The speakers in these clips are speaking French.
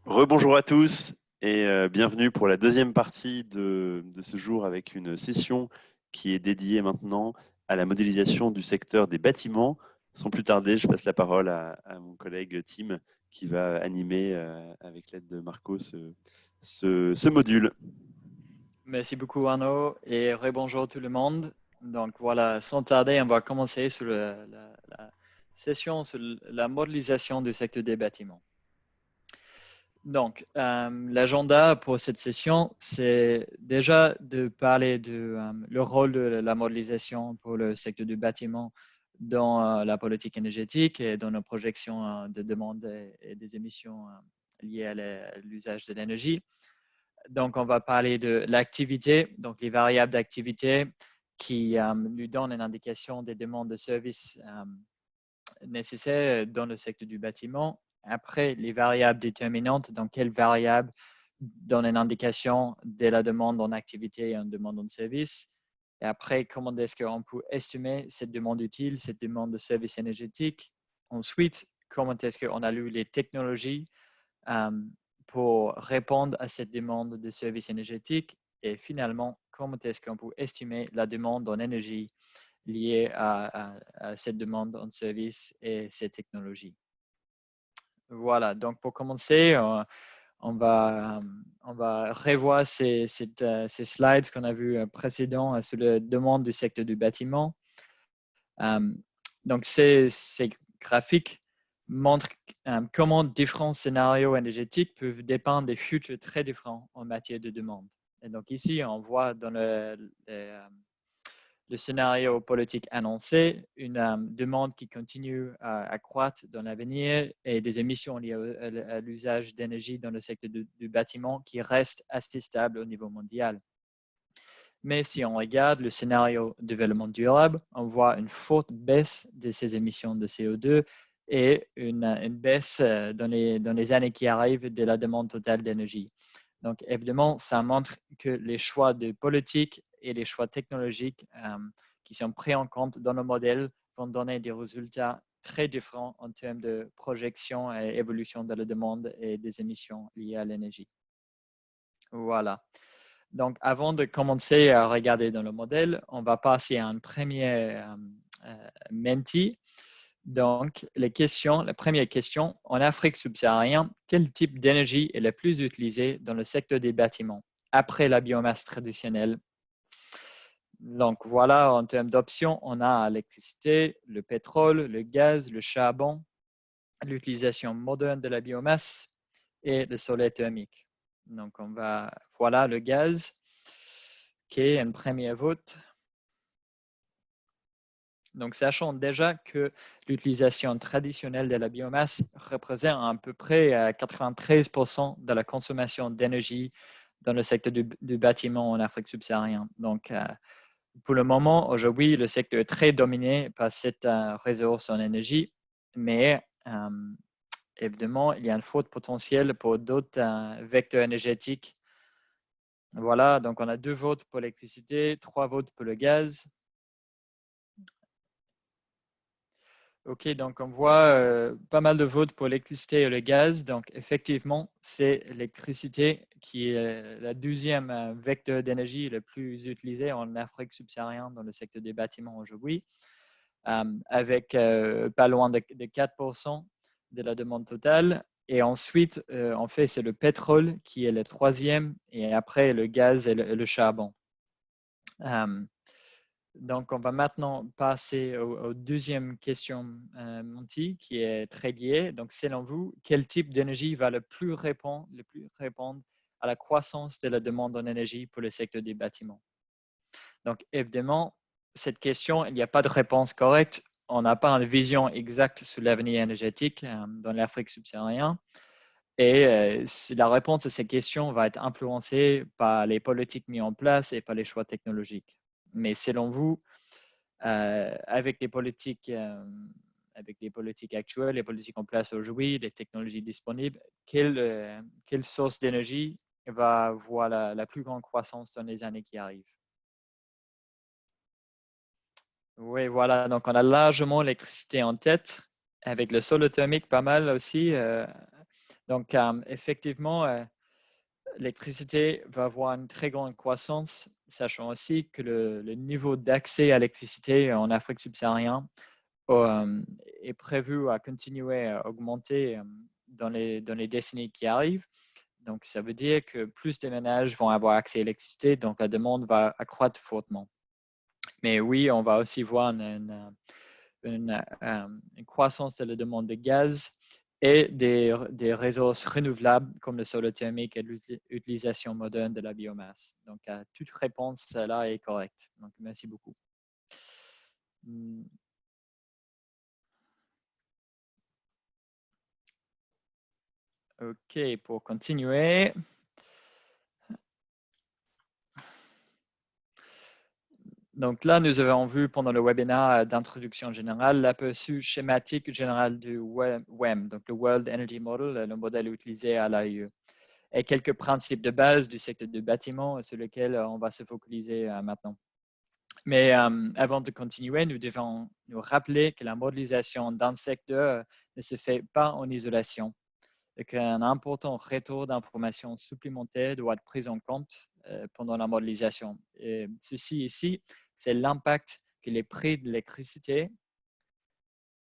Rebonjour à tous et bienvenue pour la deuxième partie de ce jour avec une session qui est dédiée maintenant à la modélisation du secteur des bâtiments. Sans plus tarder, je passe la parole à mon collègue Tim qui va animer avec l'aide de Marco ce module. Merci beaucoup Arnaud et rebonjour tout le monde. Donc voilà, sans tarder, on va commencer sur la session sur la modélisation du secteur des bâtiments. Donc, l'agenda pour cette session, c'est déjà de parler de le rôle de la modélisation pour le secteur du bâtiment dans la politique énergétique et dans nos projections de demande et des émissions liées à l'usage de l'énergie. Donc, on va parler de l'activité, donc les variables d'activité qui nous donnent une indication des demandes de services nécessaires dans le secteur du bâtiment. Après, les variables déterminantes, donc quelles variables donnent une indication de la demande en activité et en demande en service. Et après, comment est-ce qu'on peut estimer cette demande utile, cette demande de service énergétique. Ensuite, comment est-ce qu'on a lu les technologies pour répondre à cette demande de services énergétiques et finalement, comment est-ce qu'on peut estimer la demande en énergie liée à cette demande en services et ces technologies. Voilà, donc pour commencer, on va revoir ces slides qu'on a vus précédents sur la demande du secteur du bâtiment. Donc, ces graphiques montrent comment différents scénarios énergétiques peuvent dépendre des futurs très différents en matière de demande. Et donc ici, on voit dans le scénario politique annoncé une demande qui continue à croître dans l'avenir et des émissions liées à l'usage d'énergie dans le secteur du bâtiment qui restent assez stables au niveau mondial. Mais si on regarde le scénario développement durable, on voit une forte baisse de ces émissions de CO2 et une baisse dans les années qui arrivent de la demande totale d'énergie. Donc, évidemment, ça montre que les choix de politique et les choix technologiques qui sont pris en compte dans nos modèles vont donner des résultats très différents en termes de projection et évolution de la demande et des émissions liées à l'énergie. Voilà. Donc, avant de commencer à regarder dans le modèle, on va passer à un premier Menti. Donc, la première question, en Afrique subsaharienne, quel type d'énergie est le plus utilisé dans le secteur des bâtiments après la biomasse traditionnelle? Donc, voilà, en termes d'options, on a l'électricité, le pétrole, le gaz, le charbon, l'utilisation moderne de la biomasse et le soleil thermique. Donc, voilà le gaz qui est un premier vote. Donc, sachant déjà que l'utilisation traditionnelle de la biomasse représente à peu près 93% de la consommation d'énergie dans le secteur du bâtiment en Afrique subsaharienne. Donc, pour le moment, aujourd'hui, le secteur est très dominé par cette ressource en énergie, mais évidemment, il y a un fort potentiel pour d'autres vecteurs énergétiques. Voilà, donc on a 2 votes pour l'électricité, 3 votes pour le gaz. OK, donc on voit pas mal de votes pour l'électricité et le gaz. Donc, effectivement, c'est l'électricité qui est la deuxième vecteur d'énergie le plus utilisé en Afrique subsaharienne dans le secteur des bâtiments aujourd'hui, avec pas loin de 4% de la demande totale. Et ensuite, en fait, c'est le pétrole qui est le troisième et après le gaz et le charbon. Donc, on va maintenant passer aux deuxième question, Monty, qui est très liée. Donc, selon vous, quel type d'énergie va le plus répondre à la croissance de la demande en énergie pour le secteur des bâtiments? Donc, évidemment, cette question, il n'y a pas de réponse correcte. On n'a pas une vision exacte sur l'avenir énergétique dans l'Afrique subsaharienne. Et la réponse à ces questions va être influencée par les politiques mises en place et par les choix technologiques. Mais selon vous, avec les politiques actuelles, les politiques en place aujourd'hui, les technologies disponibles, quelle source d'énergie va avoir la plus grande croissance dans les années qui arrivent? Oui, voilà. Donc, on a largement l'électricité en tête, avec le solaire thermique pas mal aussi Donc, effectivement, l'électricité va avoir une très grande croissance, sachant aussi que le niveau d'accès à l'électricité en Afrique subsaharienne est prévu à continuer à augmenter dans les décennies qui arrivent. Donc, ça veut dire que plus de ménages vont avoir accès à l'électricité, donc la demande va accroître fortement. Mais oui, on va aussi voir une croissance de la demande de gaz et des ressources renouvelables comme le solaire thermique et l'utilisation moderne de la biomasse. Donc, toute réponse là est correcte. Donc, merci beaucoup. OK, pour continuer. Donc là, nous avons vu pendant le webinaire d'introduction générale l'aperçu schématique général du WEM, donc le World Energy Model, le modèle utilisé à l'AIE, et quelques principes de base du secteur du bâtiment sur lesquels on va se focaliser maintenant. Mais avant de continuer, nous devons nous rappeler que la modélisation d'un secteur ne se fait pas en isolation et qu'un important retour d'informations supplémentaires doit être pris en compte pendant la modélisation. Et ceci ici, c'est l'impact que les prix de l'électricité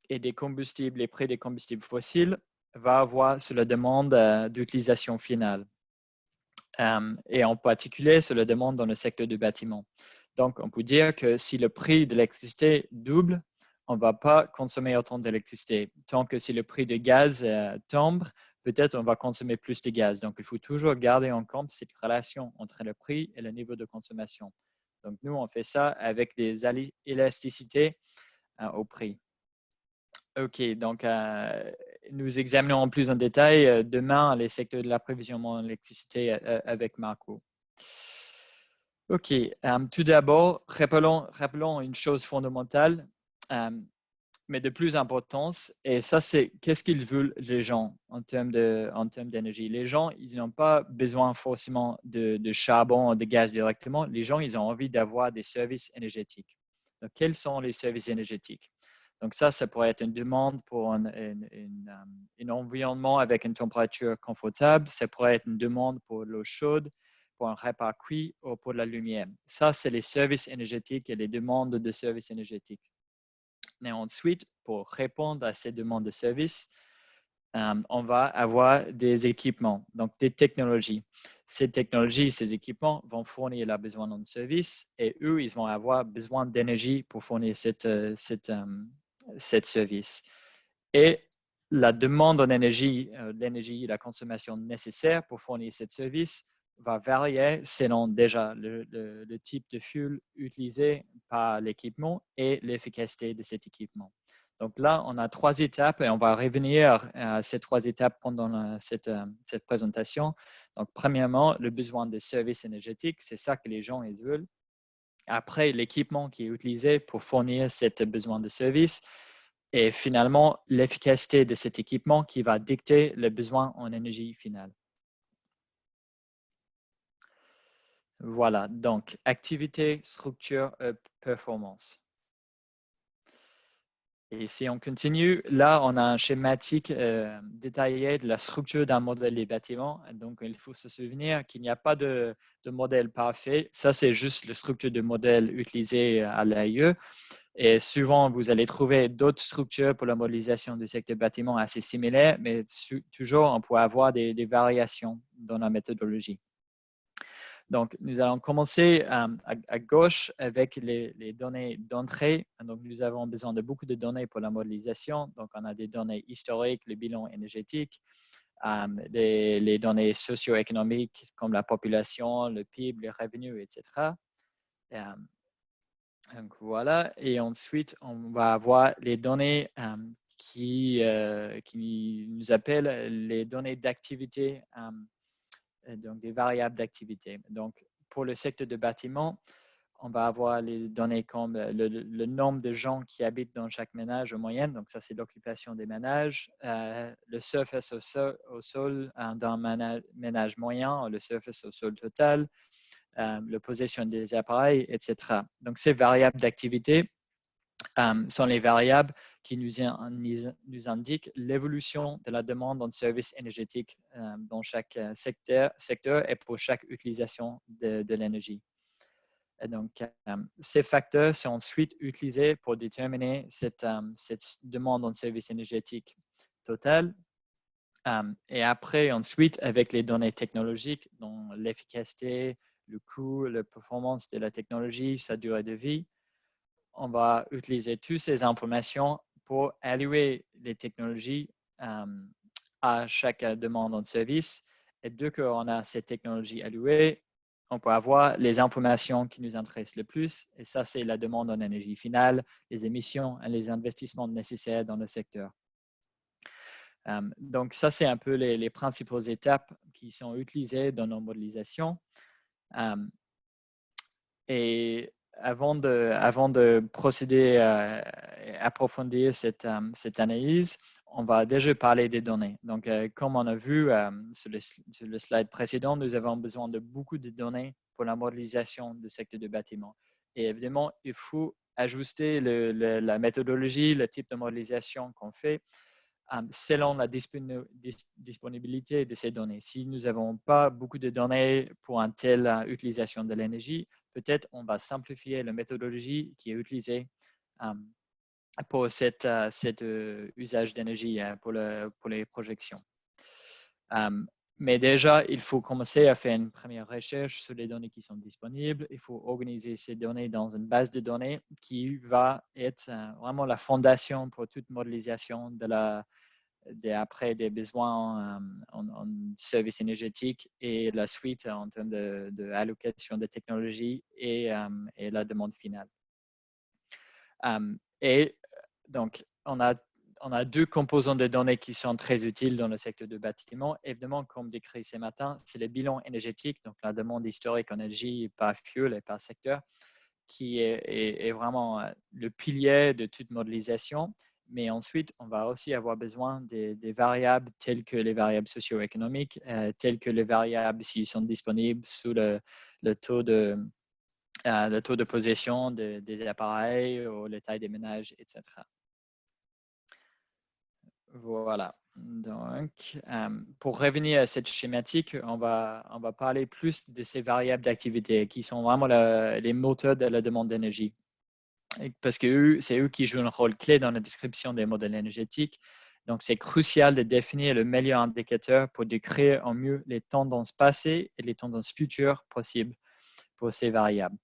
et des combustibles, les prix des combustibles fossiles, va avoir sur la demande d'utilisation finale. Et en particulier sur la demande dans le secteur du bâtiment. Donc, on peut dire que si le prix de l'électricité double, on ne va pas consommer autant d'électricité. Tant que si le prix de gaz tombe, peut-être on va consommer plus de gaz. Donc, il faut toujours garder en compte cette relation entre le prix et le niveau de consommation. Donc, nous, on fait ça avec des élasticités au prix. OK, donc nous examinons en plus en détail demain les secteurs de l'approvisionnement en électricité avec Marco. OK, tout d'abord, rappelons une chose fondamentale, mais de plus importance, et ça c'est qu'est-ce qu'ils veulent les gens en termes d'énergie. Les gens, ils n'ont pas besoin forcément de charbon ou de gaz directement. Les gens, ils ont envie d'avoir des services énergétiques. Donc, quels sont les services énergétiques? Donc ça pourrait être une demande pour un environnement avec une température confortable. Ça pourrait être une demande pour l'eau chaude, pour un repas cuit ou pour la lumière. Ça, c'est les services énergétiques et les demandes de services énergétiques. Et ensuite, pour répondre à ces demandes de services, on va avoir des équipements, donc des technologies. Ces technologies, ces équipements vont fournir leurs besoins de service et eux, ils vont avoir besoin d'énergie pour fournir cette service. Et la demande en énergie, l'énergie, la consommation nécessaire pour fournir ce service va varier selon déjà le type de fuel utilisé par l'équipement et l'efficacité de cet équipement. Donc là, on a 3 étapes et on va revenir à ces 3 étapes pendant cette présentation. Donc, premièrement, le besoin de services énergétiques, c'est ça que les gens ils veulent. Après, l'équipement qui est utilisé pour fournir ce besoin de service. Et finalement, l'efficacité de cet équipement qui va dicter le besoin en énergie finale. Voilà, donc activité, structure, performance. Et si on continue, là, on a un schématique détaillé de la structure d'un modèle des bâtiments. Donc, il faut se souvenir qu'il n'y a pas de modèle parfait. Ça, c'est juste la structure de modèle utilisée à l'AIE. Et souvent, vous allez trouver d'autres structures pour la modélisation du secteur bâtiment assez similaires, mais toujours, on peut avoir des variations dans la méthodologie. Donc, nous allons commencer à gauche avec les données d'entrée. Donc, nous avons besoin de beaucoup de données pour la modélisation. Donc, on a des données historiques, le bilan énergétique, les données socio-économiques comme la population, le PIB, les revenus, etc. Donc, voilà. Et ensuite, on va avoir les données qui nous appellent les données d'activité, donc des variables d'activité. Donc, pour le secteur de bâtiment, on va avoir les données comme le nombre de gens qui habitent dans chaque ménage en moyenne. Donc, ça, c'est l'occupation des ménages. Le surface au sol d'un ménage moyen, le surface au sol total, la possession des appareils, etc. Donc, ces variables d'activité sont les variables qui nous indique l'évolution de la demande en services énergétiques dans chaque secteur et pour chaque utilisation de l'énergie. Et donc, ces facteurs sont ensuite utilisés pour déterminer cette demande en services énergétiques totale. Et après, ensuite, avec les données technologiques, dont l'efficacité, le coût, la performance de la technologie, sa durée de vie, on va utiliser toutes ces informations pour allouer les technologies à chaque demande en service. Et dès qu'on a ces technologies allouées, on peut avoir les informations qui nous intéressent le plus. Et ça, c'est la demande en énergie finale, les émissions et les investissements nécessaires dans le secteur. Donc, ça, c'est un peu les principales étapes qui sont utilisées dans nos modélisations. Et avant de procéder à approfondir cette analyse, on va déjà parler des données. Donc, comme on a vu sur le slide précédent, nous avons besoin de beaucoup de données pour la modélisation du secteur du bâtiment. Et évidemment, il faut ajuster la méthodologie, le type de modélisation qu'on fait selon la disponibilité de ces données. Si nous n'avons pas beaucoup de données pour une telle utilisation de l'énergie, peut-être on va simplifier la méthodologie qui est utilisée pour cet usage d'énergie pour les projections. Mais déjà, il faut commencer à faire une première recherche sur les données qui sont disponibles. Il faut organiser ces données dans une base de données qui va être vraiment la fondation pour toute modélisation après des besoins en services énergétiques et la suite en termes d'allocation de technologies et la demande finale. Et donc, on a deux composants de données qui sont très utiles dans le secteur du bâtiment. Évidemment, comme décrit ce matin, c'est le bilan énergétique, donc la demande historique en énergie par fuel et par secteur, qui est vraiment le pilier de toute modélisation. Mais ensuite, on va aussi avoir besoin des variables telles que les variables socio-économiques, telles que les variables s'ils sont disponibles sous le taux de possession des appareils ou la taille des ménages, etc. Voilà. Donc, pour revenir à cette schématique, on va parler plus de ces variables d'activité qui sont vraiment les moteurs de la demande d'énergie. Parce que c'est eux qui jouent un rôle clé dans la description des modèles énergétiques. Donc, c'est crucial de définir le meilleur indicateur pour décrire en mieux les tendances passées et les tendances futures possibles pour ces variables.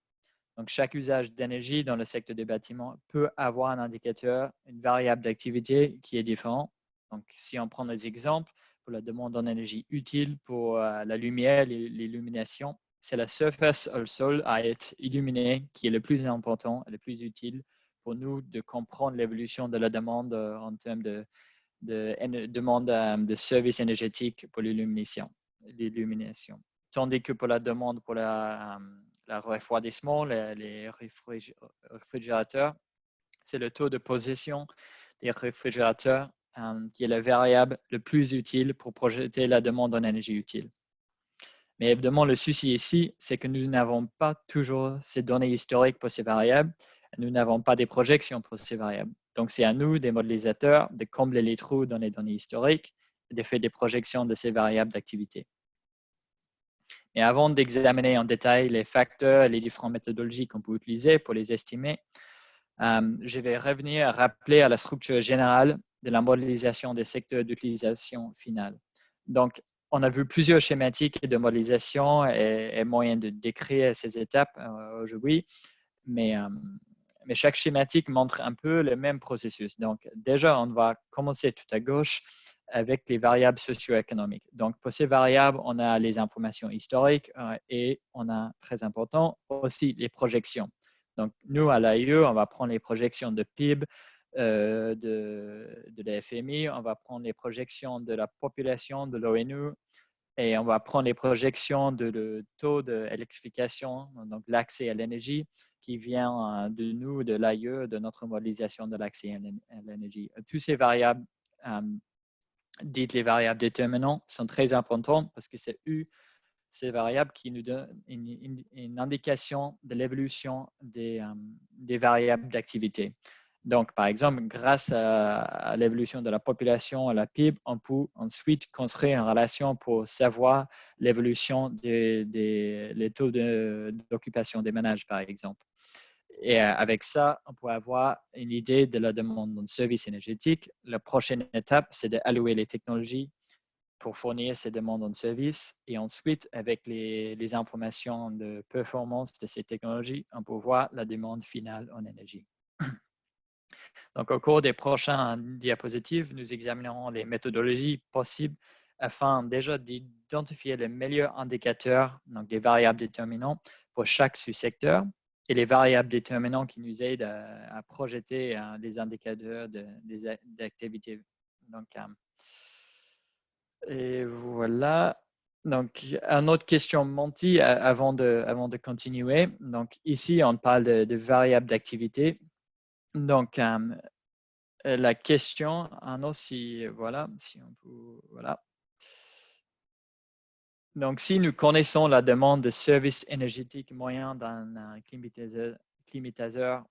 Donc, chaque usage d'énergie dans le secteur des bâtiments peut avoir un indicateur, une variable d'activité qui est différent. Donc, si on prend des exemples, pour la demande en énergie utile pour la lumière, l'illumination, c'est la surface au sol à être illuminée qui est le plus important et le plus utile pour nous de comprendre l'évolution de la demande en termes de demande de services énergétiques pour l'illumination. Tandis que pour la demande pour le refroidissement, les réfrigérateurs, c'est le taux de possession des réfrigérateurs qui est la variable le plus utile pour projeter la demande en énergie utile. Mais évidemment, le souci ici, c'est que nous n'avons pas toujours ces données historiques pour ces variables. Nous n'avons pas des projections pour ces variables. Donc, c'est à nous, des modélisateurs, de combler les trous dans les données historiques et de faire des projections de ces variables d'activité. Et avant d'examiner en détail les facteurs et les différentes méthodologies qu'on peut utiliser pour les estimer, je vais revenir à rappeler à la structure générale de la modélisation des secteurs d'utilisation finale. Donc, on a vu plusieurs schématiques de modélisation et moyens de décrire ces étapes aujourd'hui, mais chaque schématique montre un peu le même processus. Donc, déjà, on va commencer tout à gauche avec les variables socio-économiques. Donc, pour ces variables, on a les informations historiques et on a, très important, aussi les projections. Donc, nous, à l'AIE, on va prendre les projections de PIB, de la FMI, on va prendre les projections de la population de l'ONU et on va prendre les projections de taux d'électrification, donc l'accès à l'énergie qui vient de nous, de l'AIE, de notre modélisation de l'accès à l'énergie. Toutes ces variables, dites les variables déterminantes, sont très importantes parce que c'est ces variables qui nous donnent une indication de l'évolution des variables d'activité. Donc, par exemple, grâce à l'évolution de la population, à la PIB, on peut ensuite construire une relation pour savoir l'évolution des taux d'occupation des ménages, par exemple. Et avec ça, on peut avoir une idée de la demande de services énergétiques. La prochaine étape, c'est d'allouer les technologies pour fournir ces demandes de services. Et ensuite, avec les informations de performance de ces technologies, on peut voir la demande finale en énergie. Donc, au cours des prochaines diapositives, nous examinerons les méthodologies possibles afin déjà d'identifier les meilleurs indicateurs, donc des variables déterminantes pour chaque sous-secteur et les variables déterminantes qui nous aident à projeter les indicateurs d'activité. Donc, et voilà. Donc, une autre question, Monty, avant de continuer. Donc, ici, on parle de variables d'activité. Donc, la question, si on peut, voilà. Donc, si nous connaissons la demande de service énergétique moyen d'un climatiseur,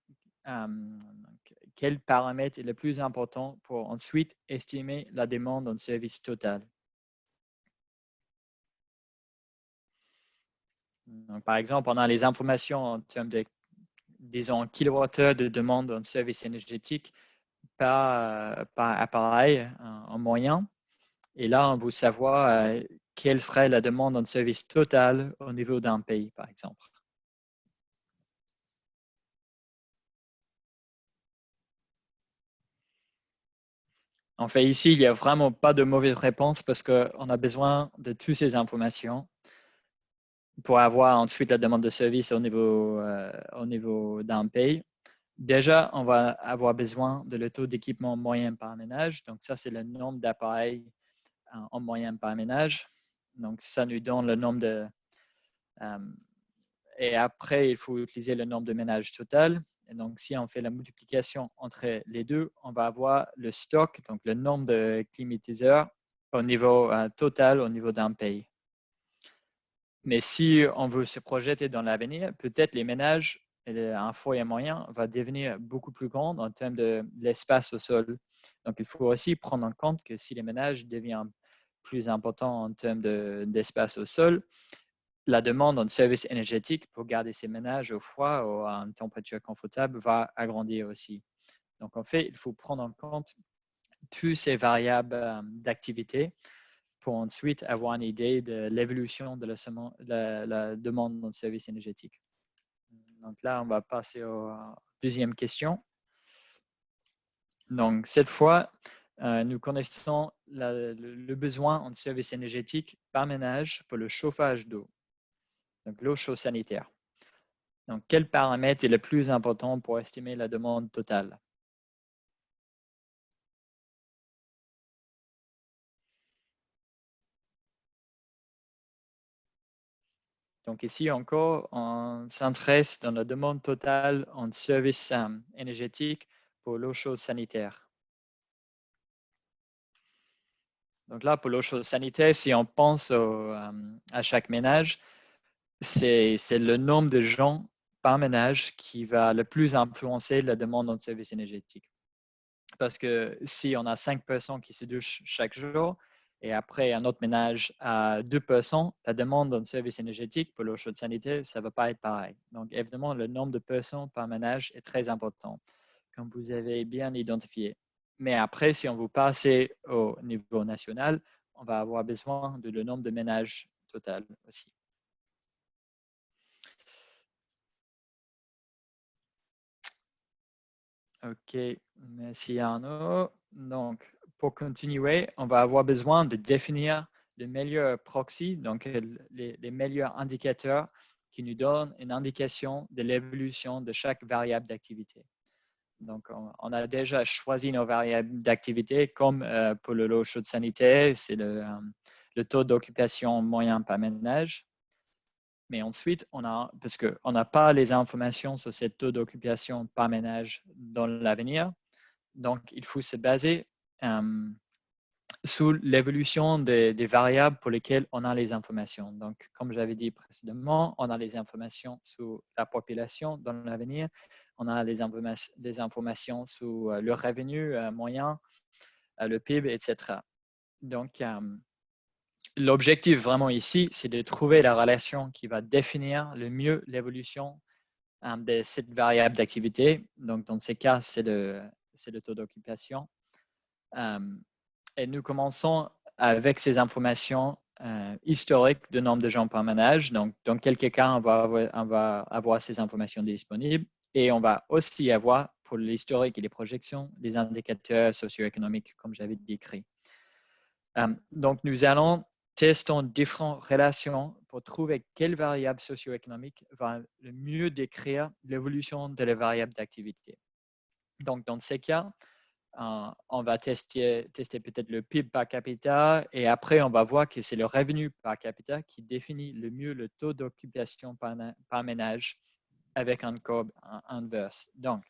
quel paramètre est le plus important pour ensuite estimer la demande en service total? Donc, par exemple, on a les informations en termes de, disons, kilowattheures de demande en service énergétique par appareil en moyen. Et là, on veut savoir quelle serait la demande en service total au niveau d'un pays, par exemple. En fait, ici, il n'y a vraiment pas de mauvaise réponse parce qu'on a besoin de toutes ces informations pour avoir ensuite la demande de service au niveau d'un pays. Déjà, on va avoir besoin de le taux d'équipement moyen par ménage. Donc, ça, c'est le nombre d'appareils en moyenne par ménage. Donc, ça nous donne le nombre de... et après, il faut utiliser le nombre de ménages total. Et donc, si on fait la multiplication entre les deux, on va avoir le stock, donc le nombre de climatiseurs au niveau total, au niveau d'un pays. Mais si on veut se projeter dans l'avenir, peut-être les ménages, un foyer moyen va devenir beaucoup plus grand en termes de l'espace au sol. Donc, il faut aussi prendre en compte que si les ménages deviennent plus importants en termes d'espace au sol, la demande en services énergétiques pour garder ces ménages au froid ou à une température confortable va agrandir aussi. Donc, en fait, il faut prendre en compte toutes ces variables d'activité pour ensuite avoir une idée de l'évolution de la demande en services énergétiques. Donc là, on va passer aux deuxième question. Donc, cette fois, nous connaissons le besoin en services énergétiques par ménage pour le chauffage d'eau, donc l'eau chaude sanitaire. Donc, quel paramètre est le plus important pour estimer la demande totale? Donc, ici encore, on s'intéresse dans la demande totale en services énergétiques pour l'eau chaude sanitaire. Donc là, pour l'eau chaude sanitaire, si on pense à chaque ménage, c'est le nombre de gens par ménage qui va le plus influencer la demande en services énergétiques. Parce que si on a 5 personnes qui se douchent chaque jour et après un autre ménage à 2 personnes, la demande en service énergétique pour l'eau chaude sanitaire, ça ne va pas être pareil. Donc, évidemment, le nombre de personnes par ménage est très important, comme vous avez bien identifié. Mais après, si on veut passer au niveau national, on va avoir besoin de le nombre de ménages total aussi. OK, merci Arnaud. Donc, pour continuer, on va avoir besoin de définir le meilleur proxy, donc les meilleurs indicateurs qui nous donnent une indication de l'évolution de chaque variable d'activité. Donc, on a déjà choisi nos variables d'activité comme pour le lot chaude sanitaire, c'est le taux d'occupation moyen par ménage. Mais ensuite, parce qu'on n'a pas les informations sur ce taux d'occupation par ménage dans l'avenir, donc il faut se baser sur l'évolution des variables pour lesquelles on a les informations. Donc, comme j'avais dit précédemment, on a les informations sur la population dans l'avenir, on a les informations sur le revenu moyen, le PIB, etc. Donc, l'objectif vraiment ici, c'est de trouver la relation qui va définir le mieux l'évolution de cette variable d'activité. Donc, dans ces cas, c'est le taux d'occupation. Et nous commençons avec ces informations historiques de nombre de gens par ménage. Donc, dans quelques cas, on va avoir ces informations disponibles et on va aussi avoir, pour l'historique et les projections, des indicateurs socio-économiques, comme j'avais décrit. Donc, nous allons tester différentes relations pour trouver quelle variable socio-économique va le mieux décrire l'évolution de la variable d'activité. Donc, dans ces cas, on va tester peut-être le PIB par capita et après, on va voir que c'est le revenu par capita qui définit le mieux le taux d'occupation par ménage avec un courbe inverse. Donc,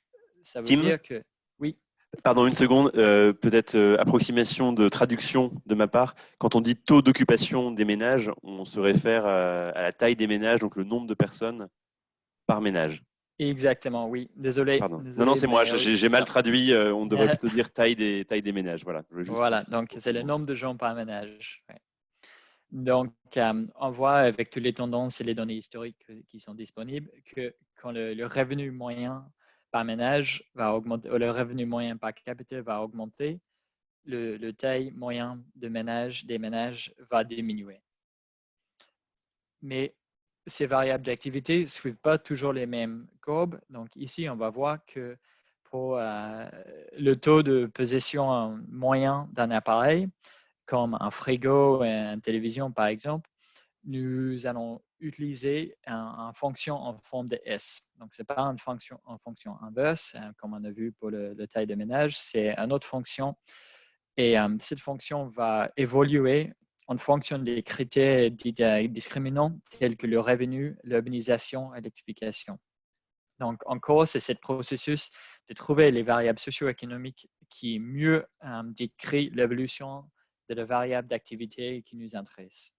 ça veut Tim, dire que, oui. pardon une seconde, peut-être approximation de traduction de ma part. Quand on dit taux d'occupation des ménages, on se réfère à la taille des ménages, donc le nombre de personnes par ménage. Exactement, oui. Désolé, Pardon. Non, désolé, c'est moi, mais oui, j'ai c'est mal ça. traduit. On devrait plutôt dire taille des ménages. Voilà. Je voulais juste Voilà, donc c'est le nombre de gens par ménage. Ouais. Donc, on voit avec toutes les tendances et les données historiques qui sont disponibles que quand le revenu moyen par ménage va augmenter, ou le revenu moyen par capita va augmenter, le taille moyen des ménages va diminuer. Mais ces variables d'activité ne suivent pas toujours les mêmes courbes. Donc ici, on va voir que pour le taux de possession moyen d'un appareil, comme un frigo et une télévision par exemple, nous allons utiliser une fonction en forme de S. Donc, ce n'est pas une fonction en fonction inverse, comme on a vu pour le taille de ménage, c'est une autre fonction. Et cette fonction va évoluer en fonction des critères discriminants tels que le revenu, l'urbanisation et l'électrification. Donc, encore, c'est ce processus de trouver les variables socio-économiques qui mieux décrit l'évolution de la variable d'activité qui nous intéresse.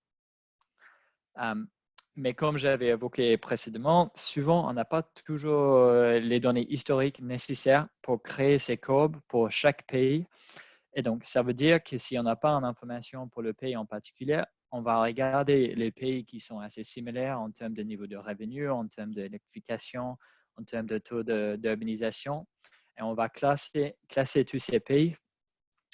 Mais comme j'avais évoqué précédemment, souvent, on n'a pas toujours les données historiques nécessaires pour créer ces courbes pour chaque pays. Et donc, ça veut dire que si on n'a pas d'informations pour le pays en particulier, on va regarder les pays qui sont assez similaires en termes de niveau de revenu, en termes d'électrification, en termes de taux d'urbanisation. Et on va classer tous ces pays.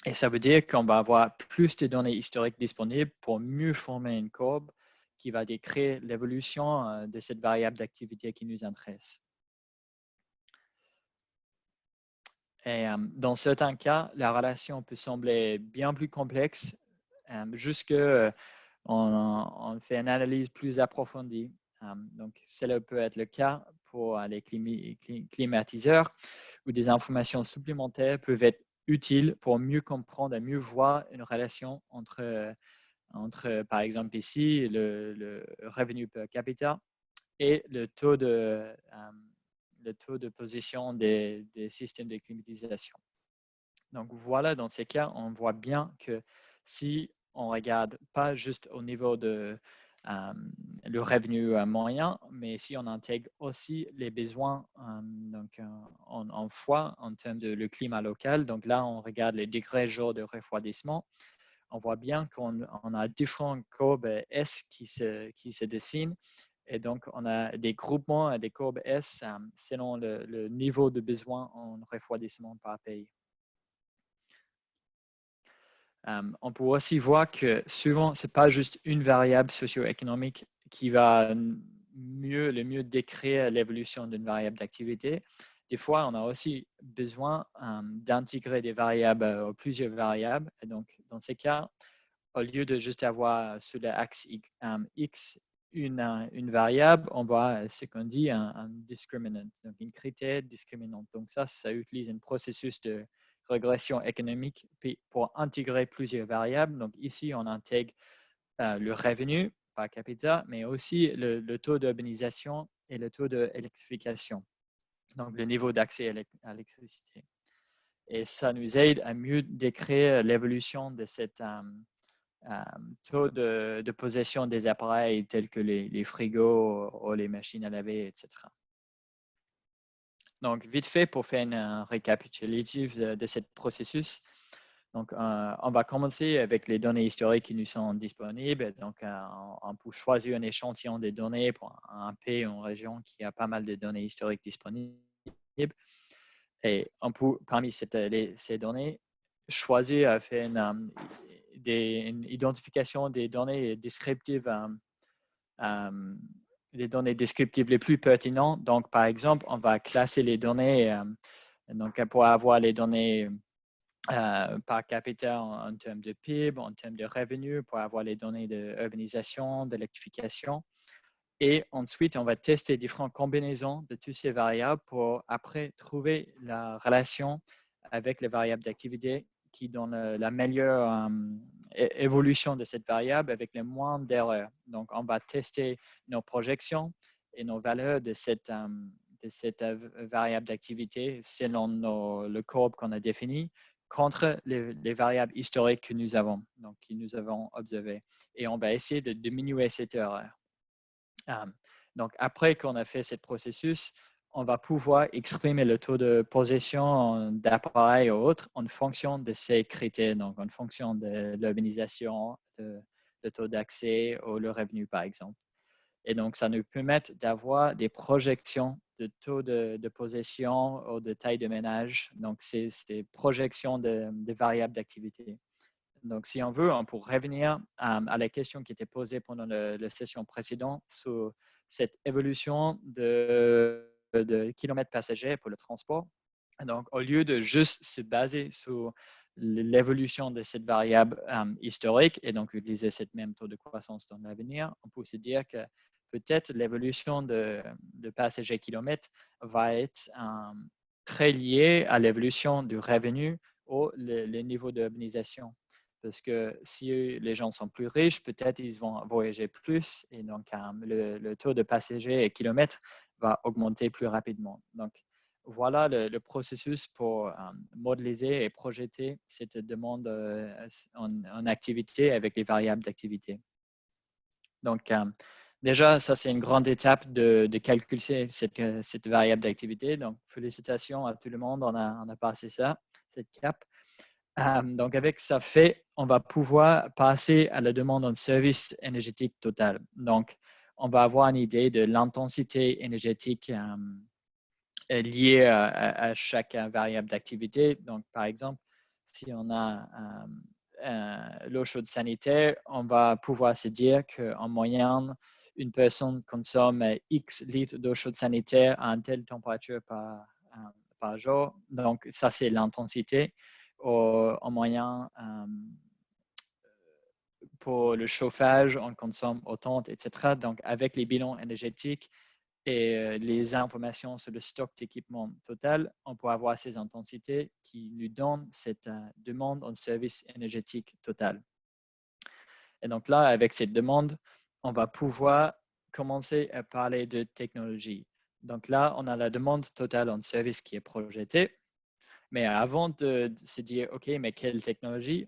Et ça veut dire qu'on va avoir plus de données historiques disponibles pour mieux former une courbe qui va décrire l'évolution de cette variable d'activité qui nous intéresse. Et dans certains cas, la relation peut sembler bien plus complexe jusqu'à on fait une analyse plus approfondie. Donc, cela peut être le cas pour les climatiseurs où des informations supplémentaires peuvent être utiles pour mieux comprendre et mieux voir une relation entre par exemple ici, le revenu per capita et le taux de position des systèmes de climatisation. Donc voilà, dans ces cas, on voit bien que si on regarde pas juste au niveau de le revenu moyen, mais si on intègre aussi les besoins donc, en fois en termes de le climat local, donc là, on regarde les degrés jour de refroidissement, on voit bien qu'on a différentes courbes S qui se dessinent. Et donc, on a des groupements et des courbes S selon le niveau de besoin en refroidissement par pays. On peut aussi voir que souvent, ce n'est pas juste une variable socio-économique qui va le mieux décrire l'évolution d'une variable d'activité. Des fois, on a aussi besoin d'intégrer des variables ou plusieurs variables. Et donc, dans ces cas, au lieu de juste avoir sur l'axe X une variable, on voit ce qu'on dit un discriminant, donc une critère discriminante. Donc ça utilise un processus de régression économique pour intégrer plusieurs variables. Donc ici, on intègre le revenu par capita, mais aussi le taux d'urbanisation et le taux d'électrification, donc le niveau d'accès à l'électricité. Et ça nous aide à mieux décrire l'évolution de cette taux de possession des appareils tels que les frigos ou les machines à laver, etc. Donc, vite fait, pour faire un récapitulatif de ce processus, donc, on va commencer avec les données historiques qui nous sont disponibles. Donc, on peut choisir un échantillon de données pour un pays ou une région qui a pas mal de données historiques disponibles. Et on peut, parmi ces données, choisir à faire une identification des données descriptives, les données descriptives les plus pertinentes. Donc, par exemple, on va classer les données donc, pour avoir les données par capita en termes de PIB, en termes de revenus, pour avoir les données d'urbanisation, d'électrification. Et ensuite, on va tester différentes combinaisons de toutes ces variables pour après trouver la relation avec les variables d'activité qui donnent la meilleure évolution de cette variable avec le moins d'erreurs. Donc, on va tester nos projections et nos valeurs de cette variable d'activité selon le courbe qu'on a défini contre les variables historiques que nous avons, donc que nous avons observées. Et on va essayer de diminuer cette erreur. Donc, après qu'on a fait ce processus, on va pouvoir exprimer le taux de possession d'appareils ou autres en fonction de ces critères, donc en fonction de l'urbanisation, le taux d'accès ou le revenu, par exemple. Et donc, ça nous permet d'avoir des projections de taux de possession ou de taille de ménage. Donc, c'est des projections de variables d'activité. Donc, si on veut, on peut revenir à la question qui était posée pendant la session précédente sur cette évolution de kilomètres passagers pour le transport. Donc, au lieu de juste se baser sur l'évolution de cette variable historique et donc utiliser cette même taux de croissance dans l'avenir, on peut se dire que peut-être l'évolution de passagers kilomètres va être très liée à l'évolution du revenu ou le niveau d'urbanisation. Parce que si les gens sont plus riches, peut-être ils vont voyager plus et donc le taux de passagers et kilomètres va augmenter plus rapidement. Donc, voilà le processus pour modéliser et projeter cette demande en activité avec les variables d'activité. Donc, déjà, ça, c'est une grande étape de calculer cette variable d'activité. Donc, félicitations à tout le monde, on a passé ça, cette cape. Donc, avec ça fait, on va pouvoir passer à la demande en service énergétique total. Donc, on va avoir une idée de l'intensité énergétique liée à chaque variable d'activité. Donc, par exemple, si on a l'eau chaude sanitaire, on va pouvoir se dire qu'en moyenne, une personne consomme X litres d'eau chaude sanitaire à une telle température par jour. Donc, ça, c'est l'intensité. En moyenne, pour le chauffage, on consomme autant, etc. Donc, avec les bilans énergétiques et les informations sur le stock d'équipement total, on peut avoir ces intensités qui nous donnent cette demande en service énergétique total. Et donc là, avec cette demande, on va pouvoir commencer à parler de technologie. Donc là, on a la demande totale en service qui est projetée. Mais avant de se dire, OK, mais quelle technologie,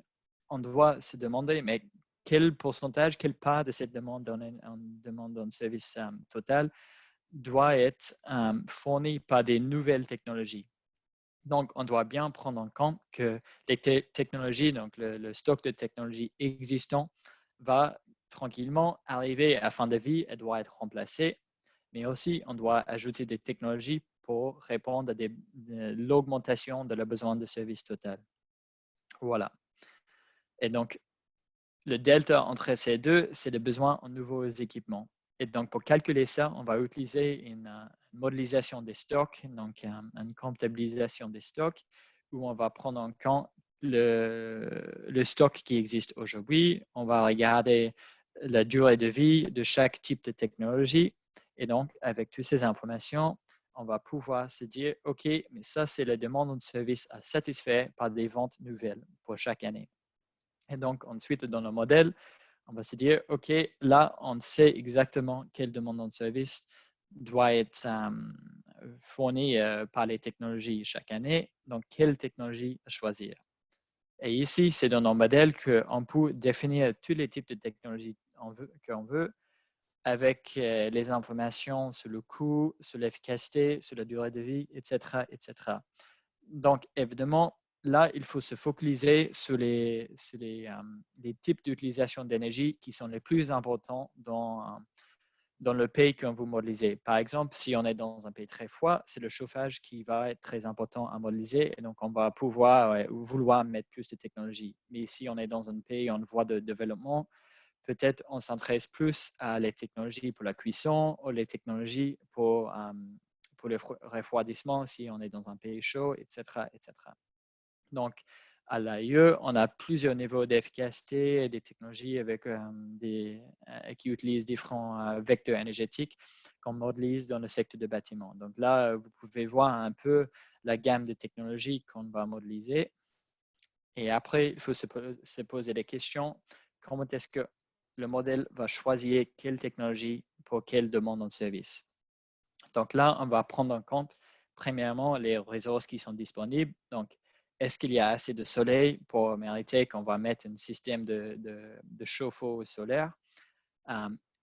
on doit se demander, mais quel pourcentage, quelle part de cette demande en demande en service total doit être fournie par des nouvelles technologies. Donc, on doit bien prendre en compte que les technologies, donc le stock de technologies existant, va tranquillement arriver à fin de vie et doit être remplacé. Mais aussi, on doit ajouter des technologies pour répondre à l'augmentation de la besoin de service total. Voilà. Et donc, le delta entre ces deux, c'est le besoin en nouveaux équipements. Et donc, pour calculer ça, on va utiliser une modélisation des stocks, donc une comptabilisation des stocks, où on va prendre en compte le stock qui existe aujourd'hui. On va regarder la durée de vie de chaque type de technologie. Et donc, avec toutes ces informations, on va pouvoir se dire, OK, mais ça, c'est la demande de service à satisfaire par des ventes nouvelles pour chaque année. Et donc, ensuite, dans le modèle, on va se dire, OK, là, on sait exactement quelle demande de service doit être fournie par les technologies chaque année. Donc, quelle technologie choisir? Et ici, c'est dans nos modèles qu'on peut définir tous les types de technologies qu'on veut avec les informations sur le coût, sur l'efficacité, sur la durée de vie, etc., etc. Donc, évidemment, là, il faut se focaliser sur les types d'utilisation d'énergie qui sont les plus importants dans le pays qu'on vous modélisez. Par exemple, si on est dans un pays très froid, c'est le chauffage qui va être très important à modéliser et donc on va pouvoir vouloir mettre plus de technologie. Mais si on est dans un pays en voie de développement, peut-être on s'intéresse plus à les technologies pour la cuisson ou les technologies pour le refroidissement si on est dans un pays chaud, etc., etc. Donc, à l'AIE, on a plusieurs niveaux d'efficacité et des technologies qui utilisent différents vecteurs énergétiques qu'on modélise dans le secteur du bâtiment. Donc là, vous pouvez voir un peu la gamme de technologies qu'on va modéliser. Et après, il faut se poser des questions. Comment est-ce que le modèle va choisir quelle technologie pour quelle demande en service? Donc là, on va prendre en compte, premièrement, les ressources qui sont disponibles. Donc, est-ce qu'il y a assez de soleil pour mériter qu'on va mettre un système de chauffe-eau solaire?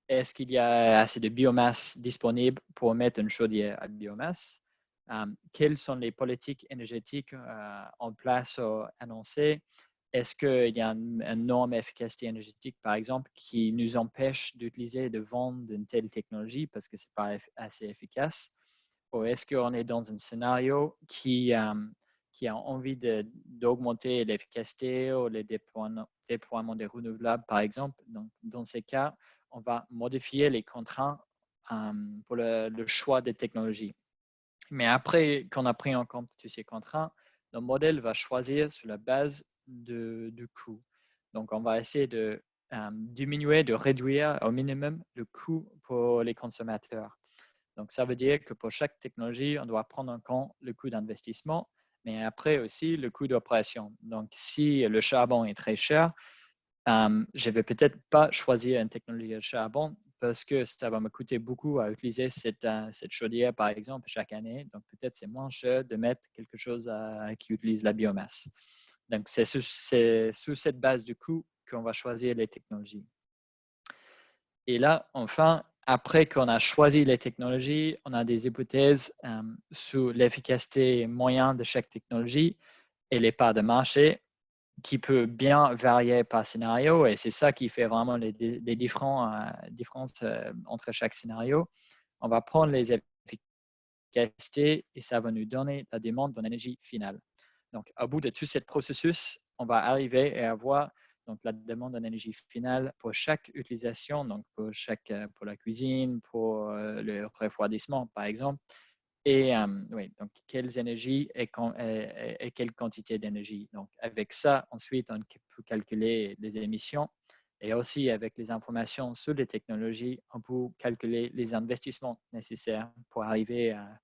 Est-ce qu'il y a assez de biomasse disponible pour mettre une chaudière à biomasse? Quelles sont les politiques énergétiques en place ou annoncées? Est-ce qu'il y a une norme efficacité énergétique, par exemple, qui nous empêche d'utiliser, de vendre une telle technologie parce que ce n'est pas assez efficace? Ou est-ce qu'on est dans un scénario qui a envie d'augmenter l'efficacité ou les déploiements des renouvelables, par exemple? Donc, dans ces cas, on va modifier les contraintes pour le choix des technologies. Mais après qu'on a pris en compte tous ces contraintes, le modèle va choisir sur la base du coût. Donc, on va essayer de diminuer, de réduire au minimum le coût pour les consommateurs. Donc, ça veut dire que pour chaque technologie, on doit prendre en compte le coût d'investissement, mais après aussi le coût d'opération. Donc, si le charbon est très cher, je ne vais peut-être pas choisir une technologie de charbon parce que ça va me coûter beaucoup à utiliser cette chaudière, par exemple, chaque année. Donc, peut-être c'est moins cher de mettre quelque chose qui utilise la biomasse. Donc, c'est sous cette base du coût qu'on va choisir les technologies. Et là, enfin, après qu'on a choisi les technologies, on a des hypothèses sur l'efficacité moyenne de chaque technologie et les parts de marché qui peut bien varier par scénario. Et c'est ça qui fait vraiment les différences entre chaque scénario. On va prendre les efficacités et ça va nous donner la demande d'énergie finale. Donc, au bout de tout ce processus, on va arriver à avoir donc, la demande d'énergie finale pour chaque utilisation, donc pour la cuisine, pour le refroidissement, par exemple. Et oui, donc quelles énergies et quelle quantité d'énergie. Donc, avec ça, ensuite, on peut calculer les émissions et aussi avec les informations sur les technologies, on peut calculer les investissements nécessaires pour arriver à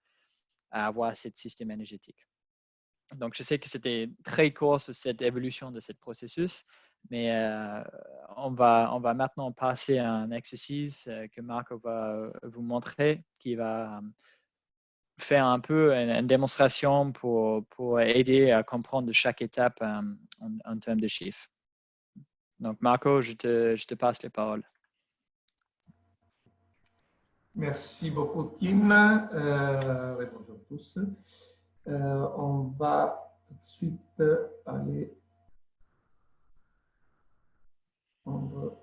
avoir ce système énergétique. Donc, je sais que c'était très court sur cette évolution de ce processus, mais on va maintenant passer à un exercice que Marco va vous montrer, qui va faire un peu une démonstration pour aider à comprendre chaque étape en termes de chiffres. Donc, Marco, je te passe les paroles. Merci beaucoup, Tim. Bonjour à tous. On va tout de suite aller prendre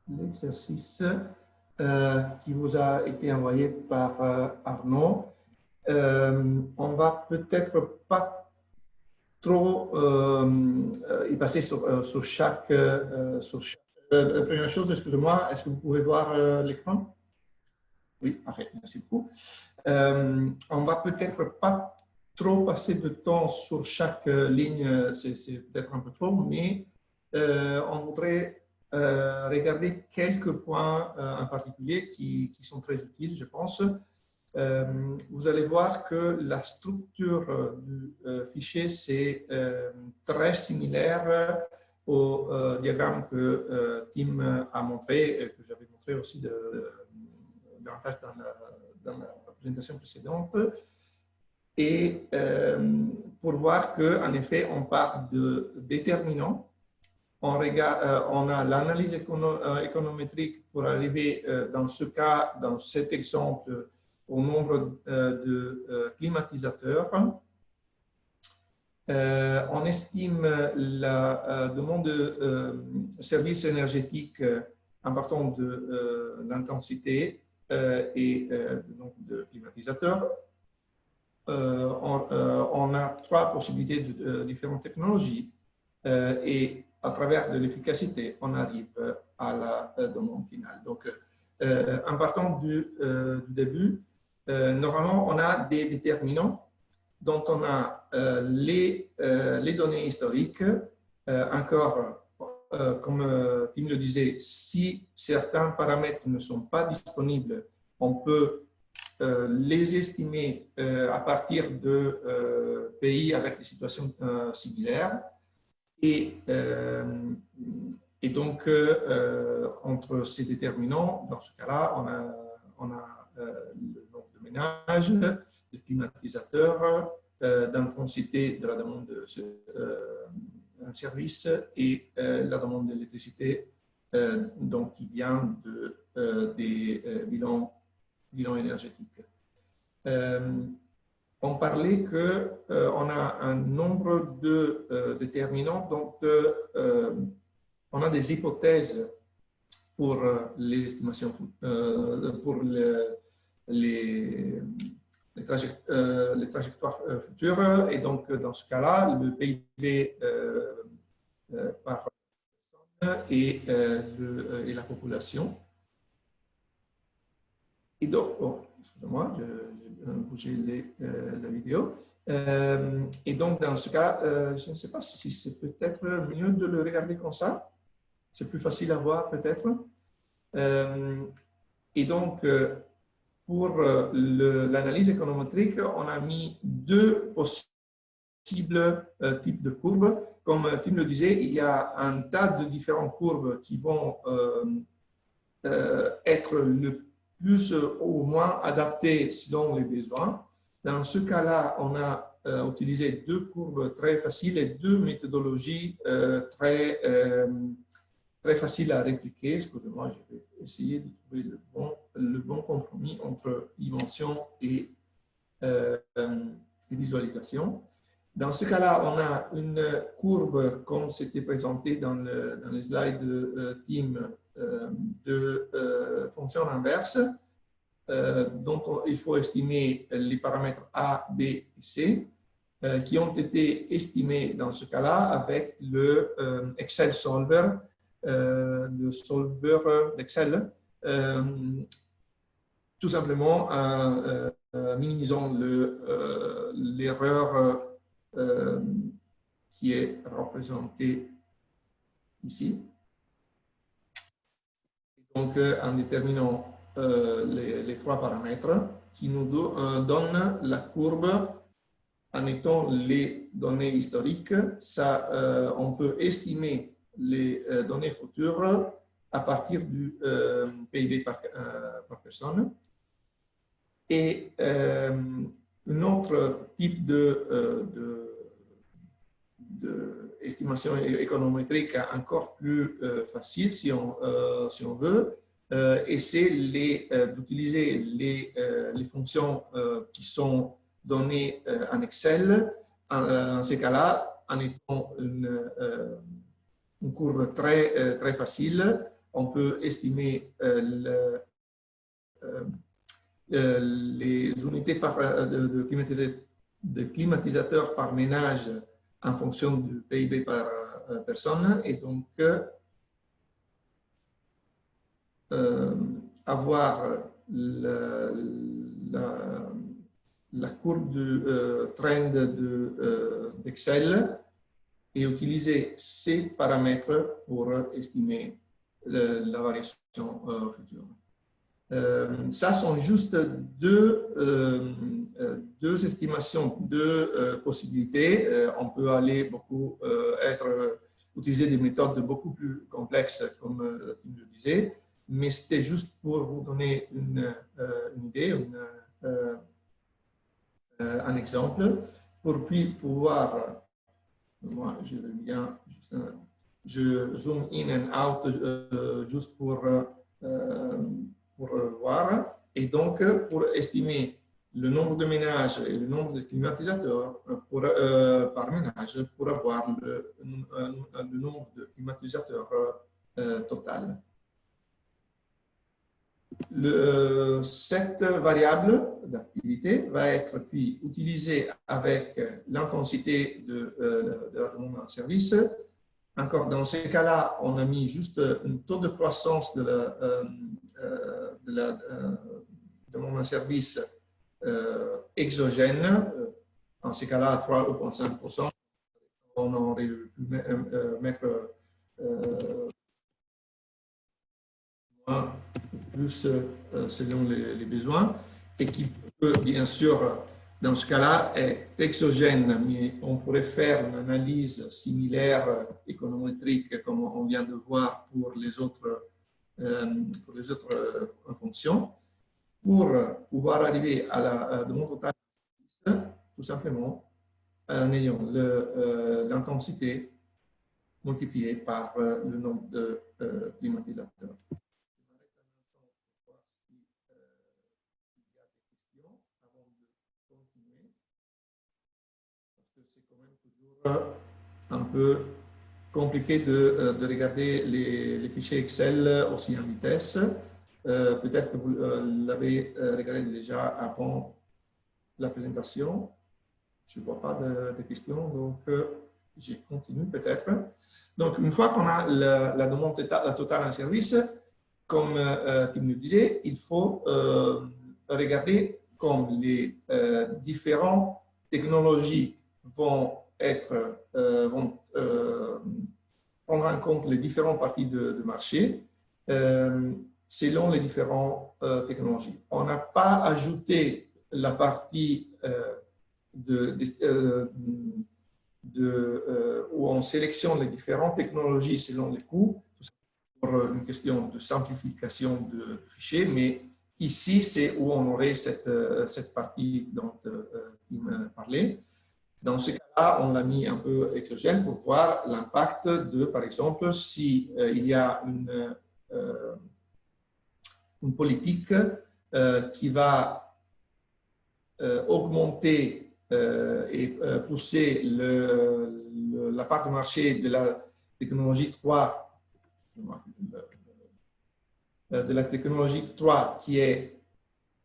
l'exercice qui vous a été envoyé par Arnaud. On va peut-être pas trop y passer sur chaque. Première chose, excusez-moi, est-ce que vous pouvez voir l'écran? Oui, parfait, merci beaucoup. On va peut-être pas trop passer de temps sur chaque ligne, c'est peut-être un peu trop, mais on voudrait regarder quelques points en particulier qui sont très utiles, je pense. Vous allez voir que la structure du fichier, c'est très similaire au diagramme que Tim a montré, et que j'avais montré aussi davantage dans la présentation précédente. Et pour voir qu'en effet, on part de déterminants on a l'analyse économétrique pour arriver, dans ce cas, dans cet exemple, au nombre de climatisateurs. On estime la demande de services énergétiques en partant de l'intensité et donc de climatisateurs. On a trois possibilités de différentes technologies et à travers de l'efficacité, on arrive à la demande finale. Donc, en partant du début, normalement, on a des déterminants dont on a les données historiques. Encore, comme Tim le disait, si certains paramètres ne sont pas disponibles, on peut les estimer à partir de pays avec des situations similaires. Et donc, entre ces déterminants, dans ce cas-là, on a le nombre de ménages, de climatisateurs, d'intensité de la demande d'un service et la demande d'électricité donc qui vient des bilans énergétiques. On parlait qu'on a un nombre de déterminants, donc on a des hypothèses pour les estimations, pour les trajectoires futures. Et donc, dans ce cas-là, le PIB par personne et la population. Et donc, excusez-moi, j'ai bougé la vidéo. Et donc, dans ce cas, je ne sais pas si c'est peut-être mieux de le regarder comme ça. C'est plus facile à voir, peut-être. Et donc, pour l'analyse économétrique, on a mis deux possibles types de courbes. Comme Tim le disait, il y a un tas de différentes courbes qui vont être le plus ou moins adaptées selon les besoins. Dans ce cas-là, on a utilisé deux courbes très faciles et deux méthodologies très faciles à répliquer. Excusez-moi, je vais essayer de trouver le bon compromis entre dimension et visualisation. Dans ce cas-là, on a une courbe, comme c'était présenté dans les slides de Tim, de fonction inverse, dont il faut estimer les paramètres A, B et C, qui ont été estimés dans ce cas-là avec le Excel Solver, le solver d'Excel, tout simplement minimisant l'erreur qui est représentée ici. Donc, en déterminant les trois paramètres qui nous donnent la courbe en étant les données historiques. Ça, on peut estimer les données futures à partir du PIB par personne. Et un autre type d'estimation économétrique encore plus facile, si on veut, et c'est d'utiliser les fonctions qui sont données en Excel. En ces cas-là, en étant une courbe très facile, on peut estimer les unités de climatisateurs par ménage en fonction du PIB par personne, et donc avoir la courbe du trend d'Excel et utiliser ces paramètres pour estimer la variation future. Ça sont juste deux estimations, deux possibilités. On peut aller utiliser des méthodes beaucoup plus complexes, comme tu le disais, mais c'était juste pour vous donner une idée, un exemple, pour puis pouvoir, moi je reviens juste je zoome in and out juste pour voir. Et donc, pour estimer le nombre de ménages et le nombre de climatisateurs par ménage pour avoir le nombre de climatisateurs total. Cette variable d'activité va être puis utilisée avec l'intensité de la demande en service. Encore dans ces cas-là, on a mis juste un taux de croissance de la demande en service exogène. En ces cas-là, 3,5%. On aurait pu mettre plus selon les besoins, et qui peut bien sûr, dans ce cas-là, être exogène, mais on pourrait faire une analyse similaire économétrique comme on vient de voir pour les autres fonctions, pour pouvoir arriver à la demande totale, tout simplement en ayant l'intensité multipliée par le nombre de climatisateurs. Un peu compliqué de regarder les fichiers Excel aussi en vitesse. Peut-être que vous l'avez regardé déjà avant la présentation. Je ne vois pas de questions, donc je continue peut-être. Donc, une fois qu'on a la demande totale en service, comme Tim nous disait, il faut regarder comme les différentes technologies vont prendre en compte les différentes parties de marché selon les différentes technologies. On n'a pas ajouté la partie où on sélectionne les différentes technologies selon les coûts, pour une question de simplification de fichiers, mais ici, c'est où on aurait cette partie dont il me parlait. Dans ce cas-là, on l'a mis un peu exogène pour voir l'impact de, par exemple, si il y a une politique qui va augmenter et pousser la part de marché de la technologie 3, qui est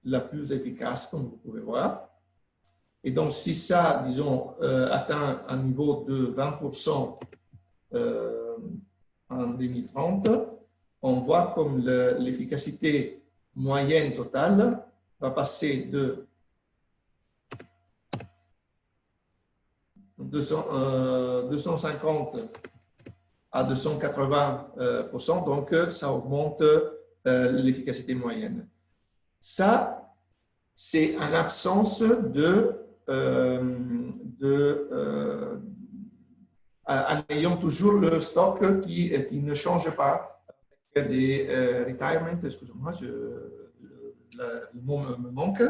la plus efficace, comme vous pouvez voir. Et donc, si ça, disons, atteint un niveau de 20% en 2030, on voit comme l'efficacité moyenne totale va passer de 250 à 280%, donc ça augmente l'efficacité moyenne. Ça, c'est en absence en ayant toujours le stock qui ne change pas, des retirements, excusez-moi, le mot me manque.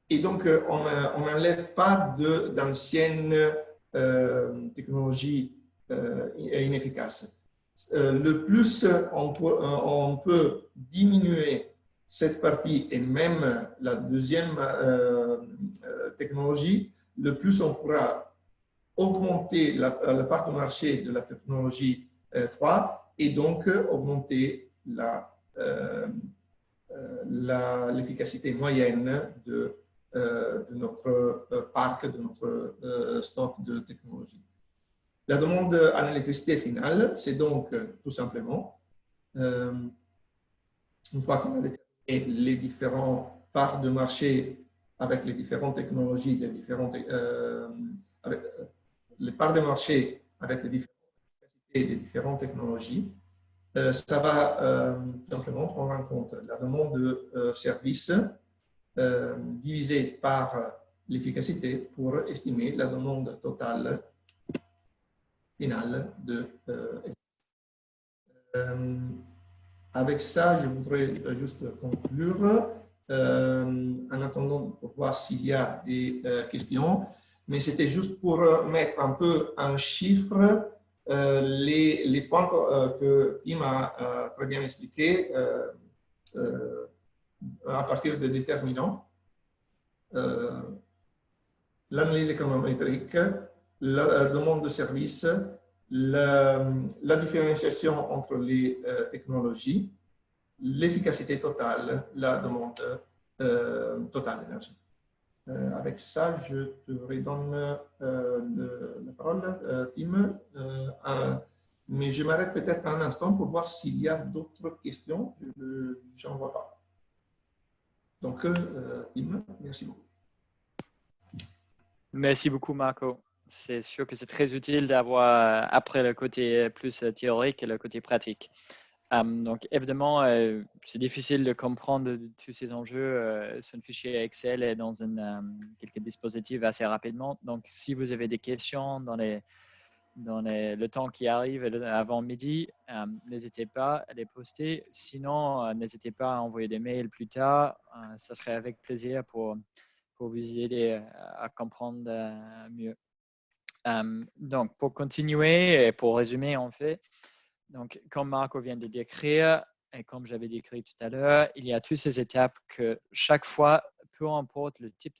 Et donc, on n'enlève pas d'anciennes technologies inefficaces. Le plus on peut diminuer cette partie et même la deuxième technologie, le plus on pourra augmenter la part de marché de la technologie 3 et donc augmenter l'efficacité moyenne de notre parc, de notre stock de technologie. La demande en électricité finale, c'est donc tout simplement, une fois qu'on a déterminé les différentes parts de marché avec les différentes technologies, les parts de marché avec les différentes capacités des différentes technologies, ça va simplement prendre en compte la demande de service divisée par l'efficacité pour estimer la demande totale finale de avec ça, je voudrais juste conclure en attendant pour voir s'il y a des questions. mais c'était juste pour mettre un peu un chiffre, les points que Tim a très bien expliqué à partir des déterminants. L'analyse économétrique, la demande de service, la différenciation entre les technologies, l'efficacité totale, la demande totale d'énergie. Avec ça, je te redonne la parole, Tim. Mais je m'arrête peut-être un instant pour voir s'il y a d'autres questions. Je n'en vois pas. Donc, Tim, merci beaucoup. Merci beaucoup, Marco. C'est sûr que c'est très utile d'avoir, après le côté plus théorique et le côté pratique. Donc, évidemment, c'est difficile de comprendre tous ces enjeux sur un fichier Excel et dans quelques dispositifs assez rapidement. Donc, si vous avez des questions dans le temps qui arrive avant midi, n'hésitez pas à les poster. Sinon, n'hésitez pas à envoyer des mails plus tard. Ça serait avec plaisir pour vous aider à comprendre mieux. Donc, pour continuer et pour résumer, en fait, donc, comme Marco vient de décrire, et comme j'avais décrit tout à l'heure, il y a toutes ces étapes que chaque fois, peu importe le type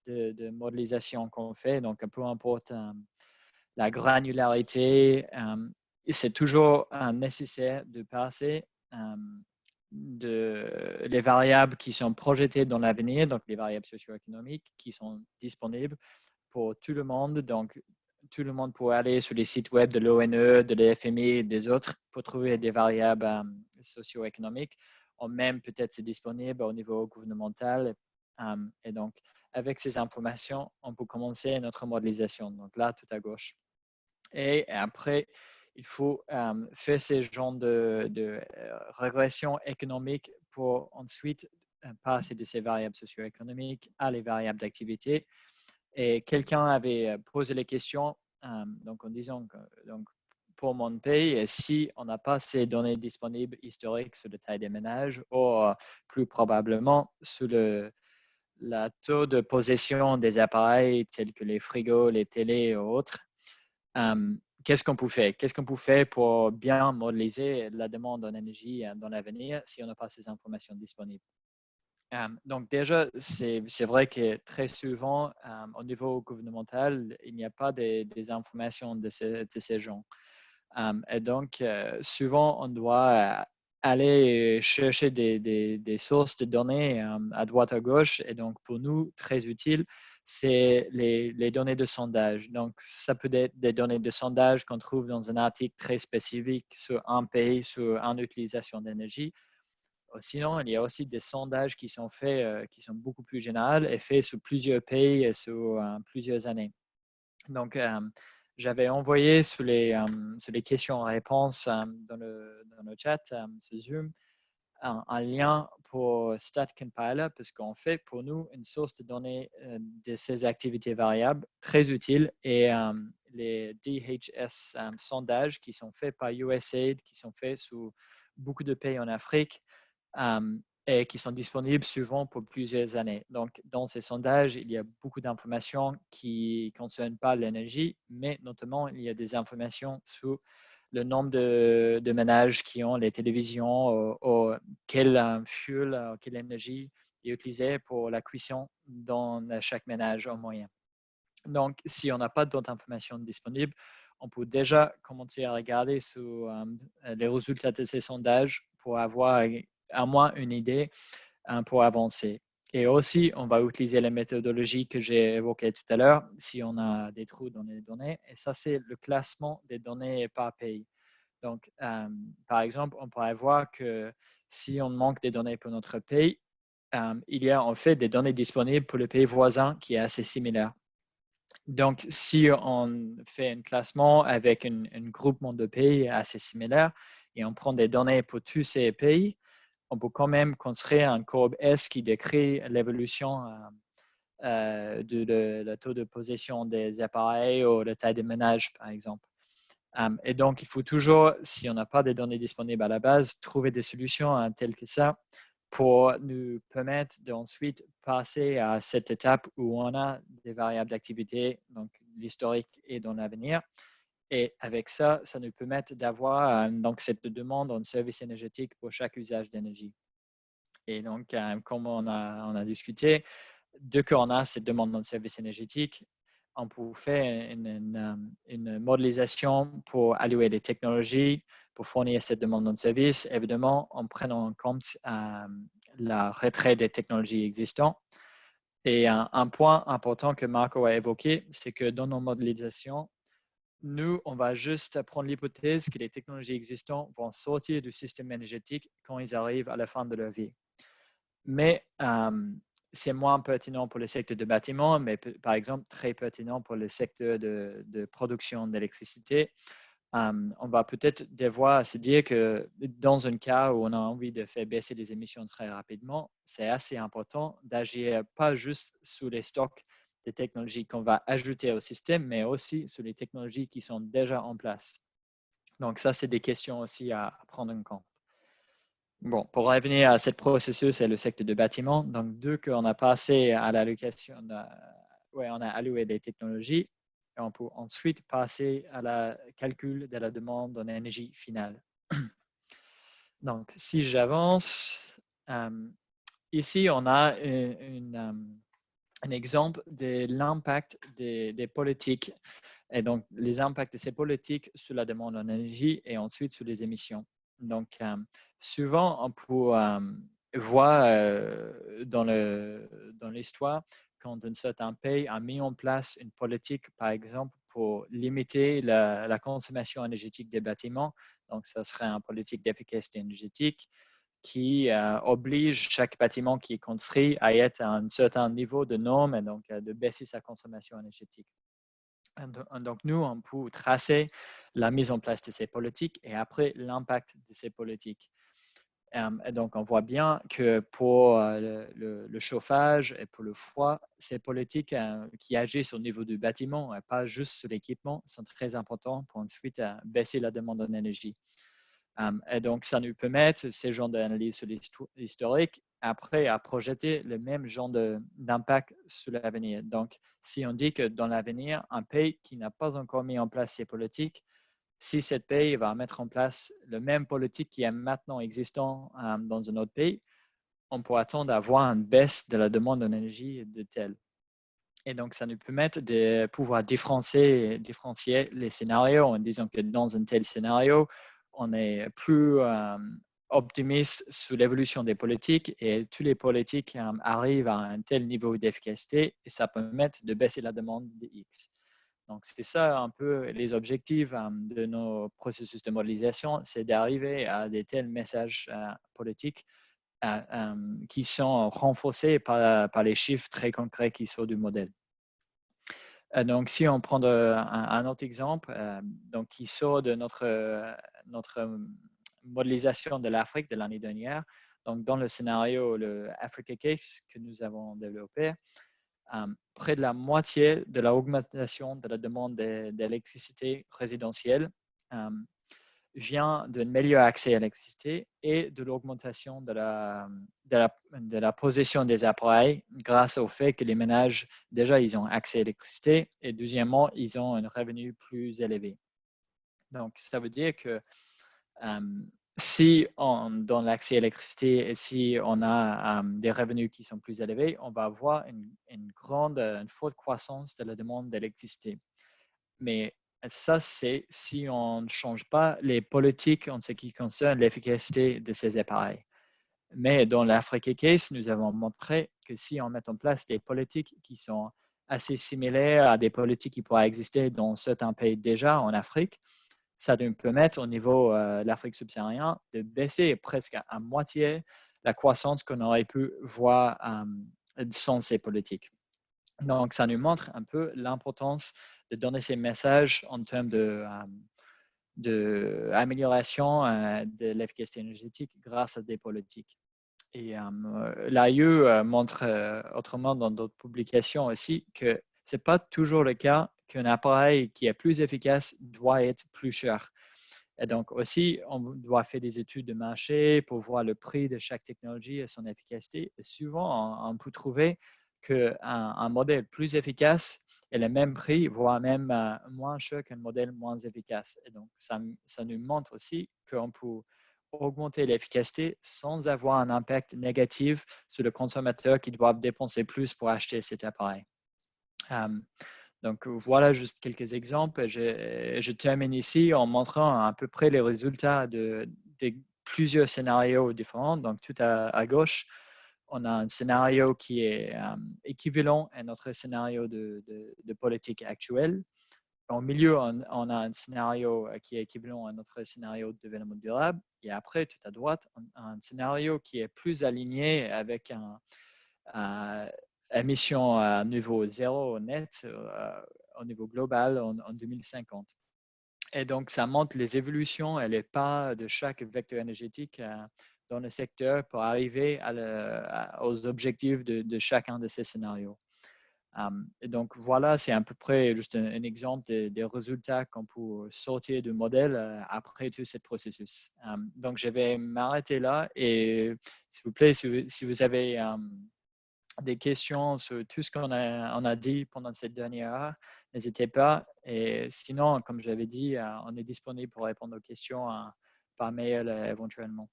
de modélisation qu'on fait, donc peu importe la granularité, c'est toujours nécessaire de passer les variables qui sont projetées dans l'avenir, donc les variables socio-économiques qui sont disponibles pour tout le monde. Donc, tout le monde peut aller sur les sites web de l'ONE, de l'FMI et des autres pour trouver des variables socio-économiques. Ou même, peut-être, c'est disponible au niveau gouvernemental. Et donc, avec ces informations, on peut commencer notre modélisation. Donc là, tout à gauche. Et après, il faut faire ces genres de régression économique pour ensuite passer de ces variables socio-économiques à les variables d'activité. Et quelqu'un avait posé les questions donc en disant que donc, pour mon pays, si on n'a pas ces données disponibles historiques sur la taille des ménages ou plus probablement sur la taux de possession des appareils tels que les frigos, les télés et autres, qu'est-ce qu'on peut faire? Qu'est-ce qu'on peut faire pour bien modéliser la demande en énergie dans l'avenir si on n'a pas ces informations disponibles? Donc déjà, c'est vrai que très souvent, au niveau gouvernemental, il n'y a pas des informations de ces gens. Et donc, souvent, on doit aller chercher des sources de données à droite à gauche. Et donc, pour nous, très utile, c'est les données de sondage. Donc, ça peut être des données de sondage qu'on trouve dans un article très spécifique sur un pays, sur une utilisation d'énergie. Sinon, il y a aussi des sondages qui sont faits, qui sont beaucoup plus généraux et faits sur plusieurs pays et sur plusieurs années. Donc, j'avais envoyé sur les questions-réponses dans le chat, sur Zoom, un lien pour StatCompiler parce qu'en fait, pour nous, une source de données de ces activités variables très utile est les DHS sondages qui sont faits par USAID, qui sont faits sur beaucoup de pays en Afrique et qui sont disponibles souvent pour plusieurs années. Donc, dans ces sondages, il y a beaucoup d'informations qui ne concernent pas l'énergie, mais notamment, il y a des informations sur le nombre de ménages qui ont les télévisions ou quel fuel, quelle énergie est utilisée pour la cuisson dans chaque ménage en moyenne. Donc, si on n'a pas d'autres informations disponibles, on peut déjà commencer à regarder sur les résultats de ces sondages pour avoir à moins une idée pour avancer. Et aussi, on va utiliser les méthodologies que j'ai évoquées tout à l'heure si on a des trous dans les données. Et ça, c'est le classement des données par pays. Donc, par exemple, on pourrait voir que si on manque des données pour notre pays, il y a en fait des données disponibles pour le pays voisin qui est assez similaire. Donc, si on fait un classement avec un groupement de pays assez similaire et on prend des données pour tous ces pays, on peut quand même construire une courbe S qui décrit l'évolution de la taux de possession des appareils ou la taille des ménages, par exemple. Et donc, il faut toujours, si on n'a pas des données disponibles à la base, trouver des solutions telles que ça pour nous permettre d'ensuite passer à cette étape où on a des variables d'activité, donc l'historique et dans l'avenir. Et avec ça, ça nous permet d'avoir donc cette demande en service énergétique pour chaque usage d'énergie. Et donc, comme on a discuté, dès qu'on a cette demande en service énergétique, on peut faire une modélisation pour allouer des technologies pour fournir cette demande en service, évidemment en prenant en compte la retrait des technologies existantes. Et un point important que Marco a évoqué, c'est que dans nos modélisations, nous, on va juste prendre l'hypothèse que les technologies existantes vont sortir du système énergétique quand ils arrivent à la fin de leur vie. Mais c'est moins pertinent pour le secteur de bâtiment, mais par exemple très pertinent pour le secteur de production d'électricité. On va peut-être devoir se dire que dans un cas où on a envie de faire baisser les émissions très rapidement, c'est assez important d'agir pas juste sur les stocks de technologies qu'on va ajouter au système, mais aussi sur les technologies qui sont déjà en place. Donc ça, c'est des questions aussi à prendre en compte. Bon, pour revenir à ce processus, c'est le secteur de bâtiment. Donc, dès qu'on a passé à l'allocation, on a alloué des technologies, et on peut ensuite passer à la calcul de la demande en énergie finale. Donc, si j'avance, ici, on a un exemple de l'impact des politiques et donc les impacts de ces politiques sur la demande en énergie et ensuite sur les émissions. Donc, souvent, on peut voir dans l'histoire quand un certain pays a mis en place une politique, par exemple, pour limiter la consommation énergétique des bâtiments. Donc, ça serait une politique d'efficacité énergétique qui oblige chaque bâtiment qui est construit à être à un certain niveau de normes et donc de baisser sa consommation énergétique. Donc, nous, on peut tracer la mise en place de ces politiques et après l'impact de ces politiques. Et donc, on voit bien que pour le chauffage et pour le froid, ces politiques qui agissent au niveau du bâtiment, pas juste sur l'équipement, sont très importantes pour ensuite baisser la demande en énergie. Et donc, ça nous permet, ces genres d'analyse sur l'historique, après à projeter le même genre d'impact sur l'avenir. Donc, si on dit que dans l'avenir, un pays qui n'a pas encore mis en place ces politiques, si ce pays va mettre en place le même politique qui est maintenant existant dans un autre pays, on peut attendre à voir une baisse de la demande en énergie de tel. Et donc, ça nous permet de pouvoir différencier les scénarios en disant que dans un tel scénario, on est plus optimiste sur l'évolution des politiques et tous les politiques arrivent à un tel niveau d'efficacité et ça permet de baisser la demande de X. Donc, c'est ça un peu les objectifs de nos processus de modélisation, c'est d'arriver à des tels messages politiques qui sont renforcés par les chiffres très concrets qui sortent du modèle. Donc, si on prend un autre exemple donc, qui sort de notre modélisation de l'Afrique de l'année dernière, donc dans le scénario, le Africa Case que nous avons développé, près de la moitié de l'augmentation de la demande d'électricité résidentielle vient d'un meilleur accès à l'électricité et de l'augmentation de la possession des appareils grâce au fait que les ménages, déjà, ils ont accès à l'électricité et deuxièmement, ils ont un revenu plus élevé. Donc, ça veut dire que si on donne l'accès à l'électricité et si on a des revenus qui sont plus élevés, on va avoir une forte croissance de la demande d'électricité. Mais ça, c'est si on ne change pas les politiques en ce qui concerne l'efficacité de ces appareils. Mais dans l'Africa Case, nous avons montré que si on met en place des politiques qui sont assez similaires à des politiques qui pourraient exister dans certains pays déjà en Afrique, ça nous permet au niveau de l'Afrique subsaharienne de baisser presque à moitié la croissance qu'on aurait pu voir sans ces politiques. Donc, ça nous montre un peu l'importance de donner ces messages en termes d'amélioration de l'efficacité énergétique grâce à des politiques. Et l'AIE montre autrement dans d'autres publications aussi que ce n'est pas toujours le cas qu'un appareil qui est plus efficace doit être plus cher. Et donc aussi, on doit faire des études de marché pour voir le prix de chaque technologie et son efficacité. Et souvent, on peut trouver qu'un modèle plus efficace est le même prix, voire même moins cher qu'un modèle moins efficace. Et donc, ça nous montre aussi qu'on peut augmenter l'efficacité sans avoir un impact négatif sur le consommateur qui doit dépenser plus pour acheter cet appareil. Donc, voilà juste quelques exemples. Je termine ici en montrant à peu près les résultats de plusieurs scénarios différents. Donc, tout à gauche, on a un scénario qui est équivalent à notre scénario de politique actuelle. Au milieu, on a un scénario qui est équivalent à notre scénario de développement durable. Et après, tout à droite, on a un scénario qui est plus aligné avec un émission à niveau zéro net au niveau global en 2050. Et donc, ça montre les évolutions et les pas de chaque vecteur énergétique dans le secteur pour arriver aux objectifs de chacun de ces scénarios. Et donc, voilà, c'est à peu près juste un exemple des résultats qu'on peut sortir du modèle après tout ce processus. Donc, je vais m'arrêter là et s'il vous plaît, si vous avez des questions sur tout ce qu'on a dit pendant cette dernière heure, n'hésitez pas. Et sinon, comme j'avais dit, on est disponible pour répondre aux questions par mail éventuellement.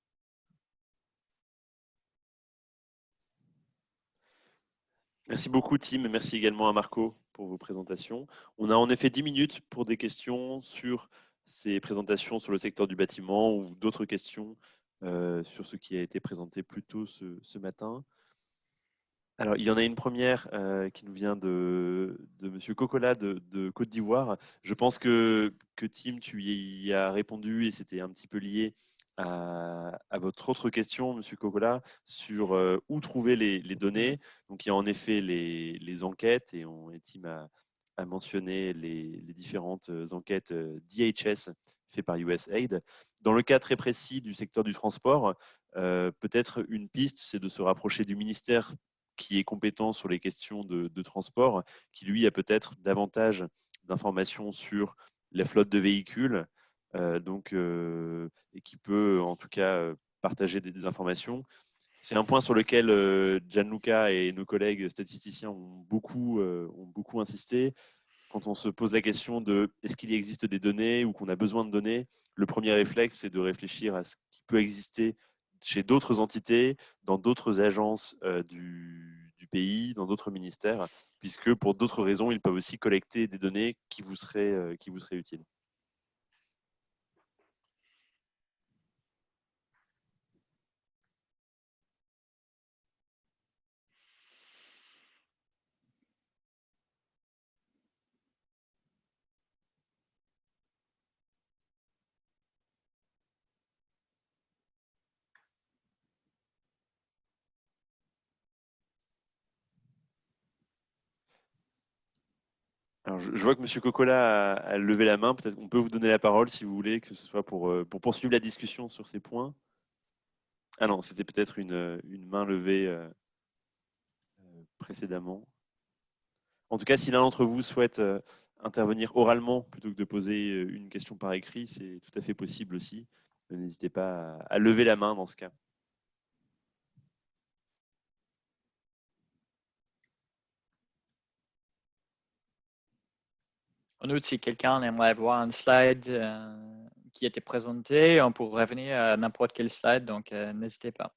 Merci beaucoup, Tim, et merci également à Marco pour vos présentations. On a en effet 10 minutes pour des questions sur ces présentations sur le secteur du bâtiment ou d'autres questions sur ce qui a été présenté plus tôt ce matin. Alors, il y en a une première qui nous vient de M. Cocola de Côte d'Ivoire. Je pense que Tim, tu y as répondu et c'était un petit peu lié à votre autre question, M. Cocola, sur où trouver les données. Donc, il y a en effet les enquêtes et Tim a mentionné les différentes enquêtes DHS faites par USAID. Dans le cas très précis du secteur du transport, peut-être une piste, c'est de se rapprocher du ministère qui est compétent sur les questions de transport, qui lui a peut-être davantage d'informations sur la flotte de véhicules, et qui peut en tout cas partager des informations. C'est un point sur lequel Gianluca et nos collègues statisticiens ont beaucoup insisté. Quand on se pose la question de est-ce qu'il existe des données ou qu'on a besoin de données, le premier réflexe, c'est de réfléchir à ce qui peut exister chez d'autres entités, dans d'autres agences du pays, dans d'autres ministères, puisque pour d'autres raisons, ils peuvent aussi collecter des données qui vous seraient utiles. Alors, je vois que M. Cocola a levé la main. Peut-être qu'on peut vous donner la parole si vous voulez, que ce soit pour poursuivre la discussion sur ces points. Ah non, c'était peut-être une main levée précédemment. En tout cas, si l'un d'entre vous souhaite intervenir oralement plutôt que de poser une question par écrit, c'est tout à fait possible aussi. N'hésitez pas à lever la main dans ce cas. En outre, si quelqu'un aimerait voir un slide qui était présenté, on peut revenir à n'importe quel slide, donc n'hésitez pas.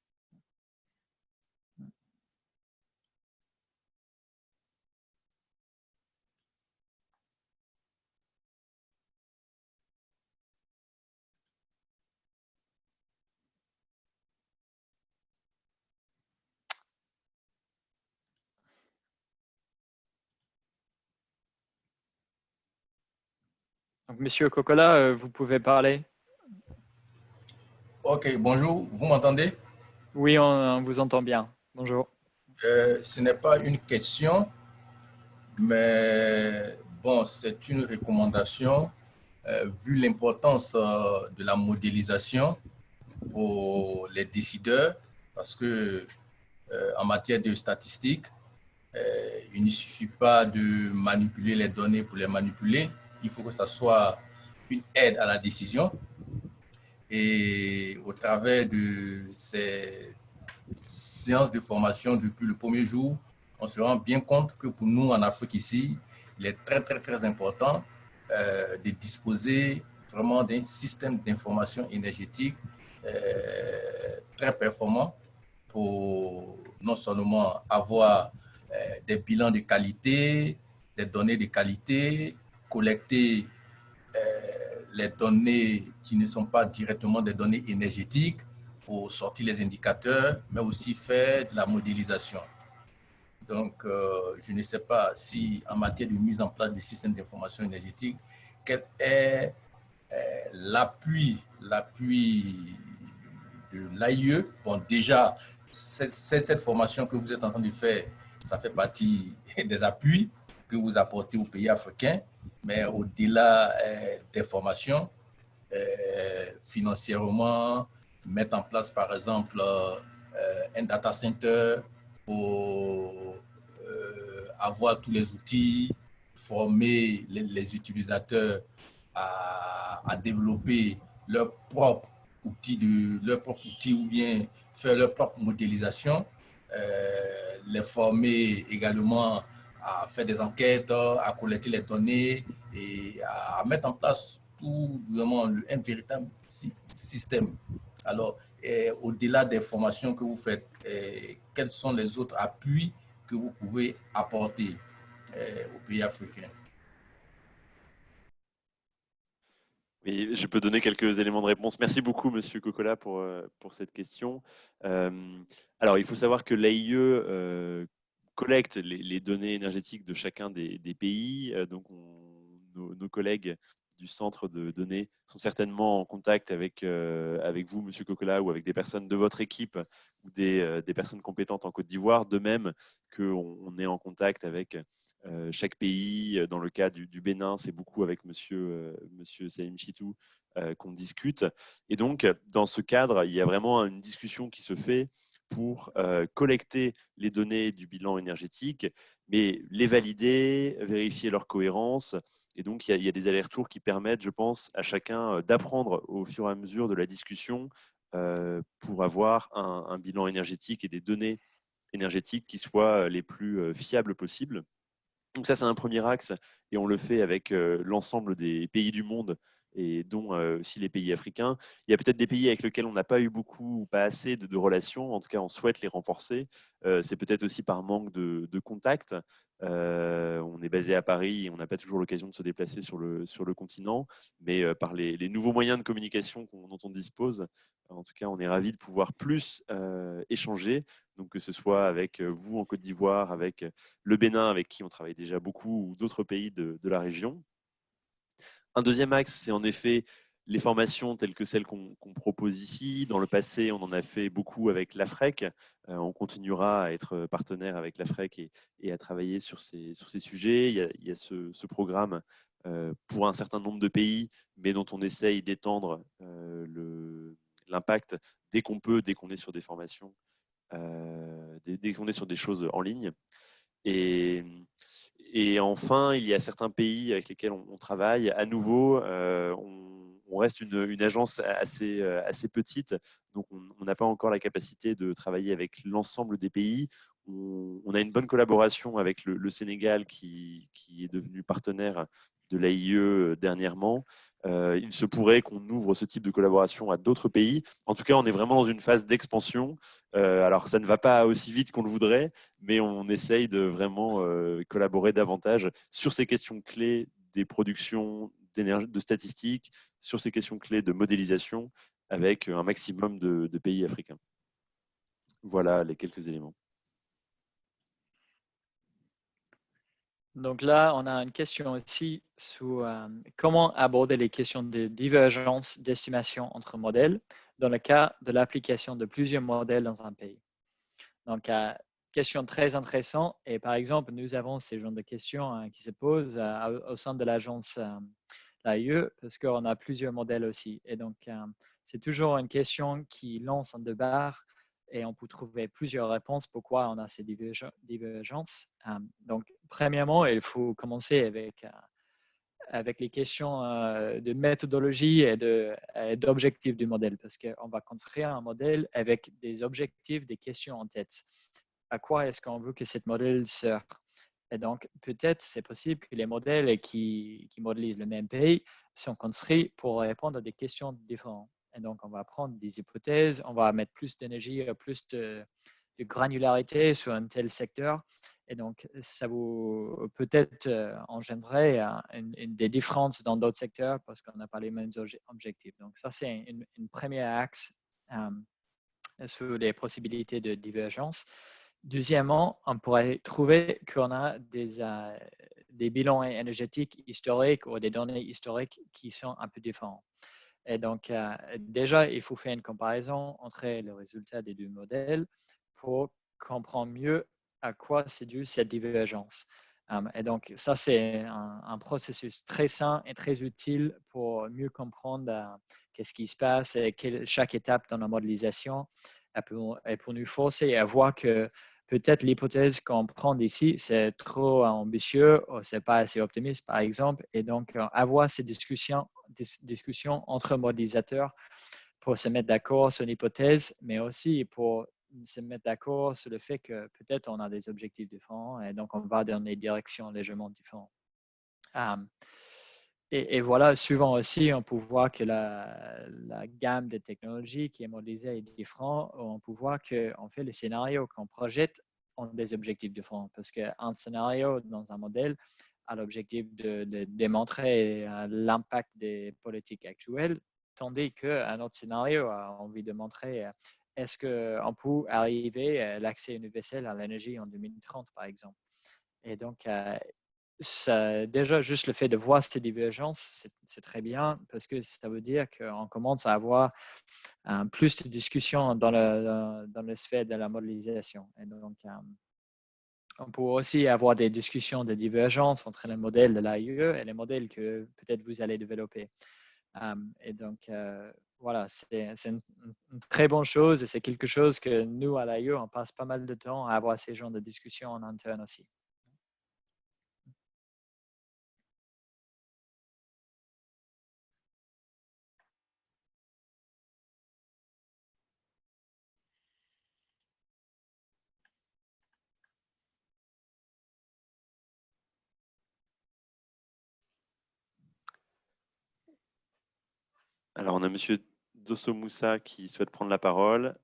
Donc, Monsieur Cocola, vous pouvez parler. Ok, bonjour, vous m'entendez? Oui, on vous entend bien. Bonjour. Ce n'est pas une question, mais bon, c'est une recommandation vu l'importance de la modélisation pour les décideurs, parce que en matière de statistiques, il ne suffit pas de manipuler les données pour les manipuler, il faut que ça soit une aide à la décision. Et au travers de ces séances de formation depuis le premier jour, on se rend bien compte que pour nous en Afrique ici, il est très, très, très important de disposer vraiment d'un système d'information énergétique très performant pour non seulement avoir des bilans de qualité, des données de qualité, collecter les données qui ne sont pas directement des données énergétiques pour sortir les indicateurs, mais aussi faire de la modélisation. Donc, je ne sais pas si en matière de mise en place des systèmes d'information énergétique, quel est l'appui de l'AIE. Bon, déjà, cette formation que vous êtes en train de faire, ça fait partie des appuis que vous apportez aux pays africains, mais au-delà des formations, financièrement, mettre en place, par exemple, un data center pour avoir tous les outils, former les utilisateurs à développer leur propre outil ou bien faire leur propre modélisation, les former également à faire des enquêtes, à collecter les données et à mettre en place tout vraiment un véritable système. Alors, au-delà des formations que vous faites, quels sont les autres appuis que vous pouvez apporter aux pays africains? Oui, je peux donner quelques éléments de réponse. Merci beaucoup, Monsieur Kokola, pour cette question. Alors, il faut savoir que l'AIE collecte les données énergétiques de chacun des pays. Donc, nos collègues du centre de données sont certainement en contact avec vous, Monsieur Kokola, ou avec des personnes de votre équipe ou des personnes compétentes en Côte d'Ivoire, de même qu'on est en contact avec chaque pays. Dans le cas du Bénin, c'est beaucoup avec monsieur Salim Chitou qu'on discute. Et donc, dans ce cadre, il y a vraiment une discussion qui se fait pour collecter les données du bilan énergétique, mais les valider, vérifier leur cohérence. Et donc, il y a des allers-retours qui permettent, je pense, à chacun d'apprendre au fur et à mesure de la discussion pour avoir un bilan énergétique et des données énergétiques qui soient les plus fiables possibles. Donc ça, c'est un premier axe et on le fait avec l'ensemble des pays du monde et dont aussi les pays africains. Il y a peut-être des pays avec lesquels on n'a pas eu beaucoup ou pas assez de relations. En tout cas, on souhaite les renforcer. C'est peut-être aussi par manque de contact. On est basé à Paris et on n'a pas toujours l'occasion de se déplacer sur le continent. Mais par les nouveaux moyens de communication dont on dispose, en tout cas, on est ravis de pouvoir plus échanger. Donc que ce soit avec vous en Côte d'Ivoire, avec le Bénin, avec qui on travaille déjà beaucoup, ou d'autres pays de la région. Un deuxième axe, c'est en effet les formations telles que celles qu'on propose ici. Dans le passé, on en a fait beaucoup avec l'AFREC. On continuera à être partenaire avec l'AFREC et à travailler sur ces sujets. Il y a ce programme pour un certain nombre de pays, mais dont on essaye d'étendre l'impact dès qu'on peut, dès qu'on est sur des formations, dès qu'on est sur des choses en ligne. Et enfin, il y a certains pays avec lesquels on travaille. À nouveau, on reste une agence assez petite, donc on n'a pas encore la capacité de travailler avec l'ensemble des pays. On a une bonne collaboration avec le Sénégal qui est devenu partenaire de l'AIE dernièrement. Il se pourrait qu'on ouvre ce type de collaboration à d'autres pays. En tout cas, on est vraiment dans une phase d'expansion. Alors, ça ne va pas aussi vite qu'on le voudrait, mais on essaye de vraiment collaborer davantage sur ces questions clés des productions d'énergie, de statistiques, sur ces questions clés de modélisation avec un maximum de pays africains. Voilà les quelques éléments. Donc là, on a une question aussi sur comment aborder les questions de divergence d'estimation entre modèles dans le cas de l'application de plusieurs modèles dans un pays. Donc, question très intéressante. Et par exemple, nous avons ces genres de questions qui se posent au sein de l'agence l'AIE parce qu'on a plusieurs modèles aussi. Et donc, c'est toujours une question qui lance un débat et on peut trouver plusieurs réponses pourquoi on a ces divergences. Donc, premièrement, il faut commencer avec avec les questions de méthodologie et d'objectifs du modèle, parce qu'on va construire un modèle avec des objectifs, des questions en tête. À quoi est-ce qu'on veut que ce modèle sert? Et donc, peut-être c'est possible que les modèles qui modélisent le même pays sont construits pour répondre à des questions différentes. Et donc, on va prendre des hypothèses, on va mettre plus d'énergie, plus de granularité sur un tel secteur. Et donc, ça vous peut-être engendrer des différences dans d'autres secteurs parce qu'on n'a pas les mêmes objectifs. Donc, ça, c'est une première axe sur les possibilités de divergence. Deuxièmement, on pourrait trouver qu'on a des bilans énergétiques historiques ou des données historiques qui sont un peu différents. Et donc, déjà, il faut faire une comparaison entre les résultats des deux modèles pour comprendre mieux à quoi c'est dû cette divergence. Et donc, ça, c'est un processus très sain et très utile pour mieux comprendre qu'est-ce qui se passe et chaque étape dans la modélisation et pour nous forcer à voir que peut-être l'hypothèse qu'on prend d'ici, c'est trop ambitieux ou c'est pas assez optimiste, par exemple. Et donc, avoir ces discussions entre modélisateurs pour se mettre d'accord sur une hypothèse, mais aussi pour se mettre d'accord sur le fait que peut-être on a des objectifs différents et donc on va dans des directions légèrement différentes. Et voilà, souvent aussi, on peut voir que la gamme de technologies qui est modélisée est différente. On peut voir qu'en fait, les scénarios qu'on projette ont des objectifs différents parce qu'un scénario dans un modèle a l'objectif de démontrer l'impact des politiques actuelles, tandis qu'un autre scénario a envie de montrer est-ce qu'on peut arriver à l'accès universel à l'énergie en 2030, par exemple. Et donc, déjà, juste le fait de voir ces divergences, c'est très bien parce que ça veut dire qu'on commence à avoir plus de discussions dans le sphère de la modélisation. Et donc, on peut aussi avoir des discussions de divergence entre les modèles de l'AIE et les modèles que peut-être vous allez développer. Et donc, voilà, c'est une très bonne chose et c'est quelque chose que nous, à l'AIE, on passe pas mal de temps à avoir ces genres de discussions en interne aussi. Alors, on a Monsieur Dosso Moussa qui souhaite prendre la parole.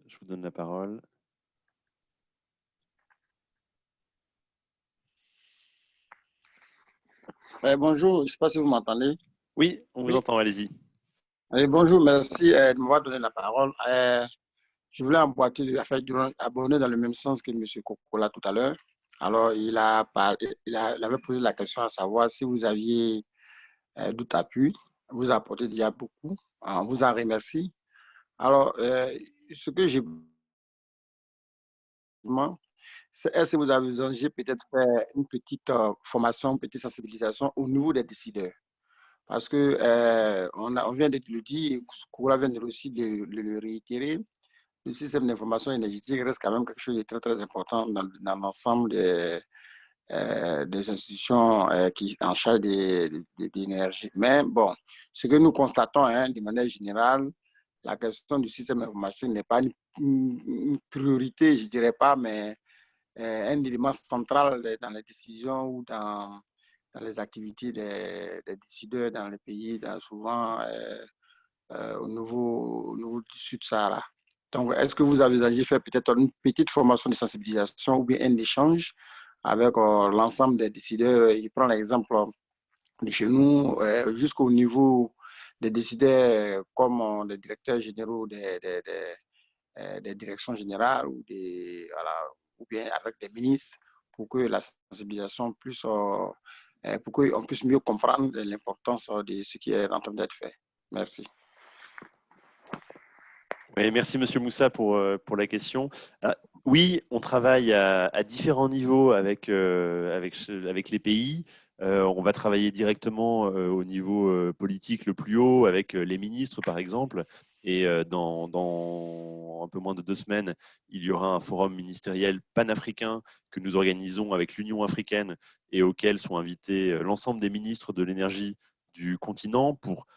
Je vous donne la parole. Bonjour, je ne sais pas si vous m'entendez. Oui, on vous entend, allez-y. Bonjour, merci de m'avoir donné la parole. Je voulais abonner dans le même sens que M. Kokola tout à l'heure. Alors, il avait posé la question à savoir si vous aviez d'autres appuis. Vous apportez déjà beaucoup. On vous en remercie. Alors, ce que j'ai c'est est-ce que vous avez envisagé peut-être faire une petite formation, une petite sensibilisation au niveau des décideurs? Parce que on vient de le dire, Koura vient aussi de le réitérer, le système d'information énergétique reste quand même quelque chose de très, très important dans l'ensemble des institutions qui sont en charge de l'énergie. Mais bon, ce que nous constatons de manière générale, la question du système d'information n'est pas une priorité, je ne dirais pas, mais un élément central dans les décisions ou dans les activités des décideurs dans les pays, souvent au niveau du Sud-Sahara. Donc, est-ce que vous avez envisagé faire peut-être une petite formation de sensibilisation ou bien un échange avec l'ensemble des décideurs? Je prends l'exemple de chez nous, jusqu'au niveau des décideurs comme des directeurs généraux des directions générales ou bien avec des ministres pour que la sensibilisation puisse pour qu'on puisse mieux comprendre l'importance de ce qui est en train d'être fait. Merci. Oui, merci Monsieur Moussa pour la question. Oui, on travaille à différents niveaux avec les pays. On va travailler directement au niveau politique le plus haut avec les ministres, par exemple. Et dans un peu moins de 2 semaines, il y aura un forum ministériel panafricain que nous organisons avec l'Union africaine et auquel sont invités l'ensemble des ministres de l'énergie du continent pour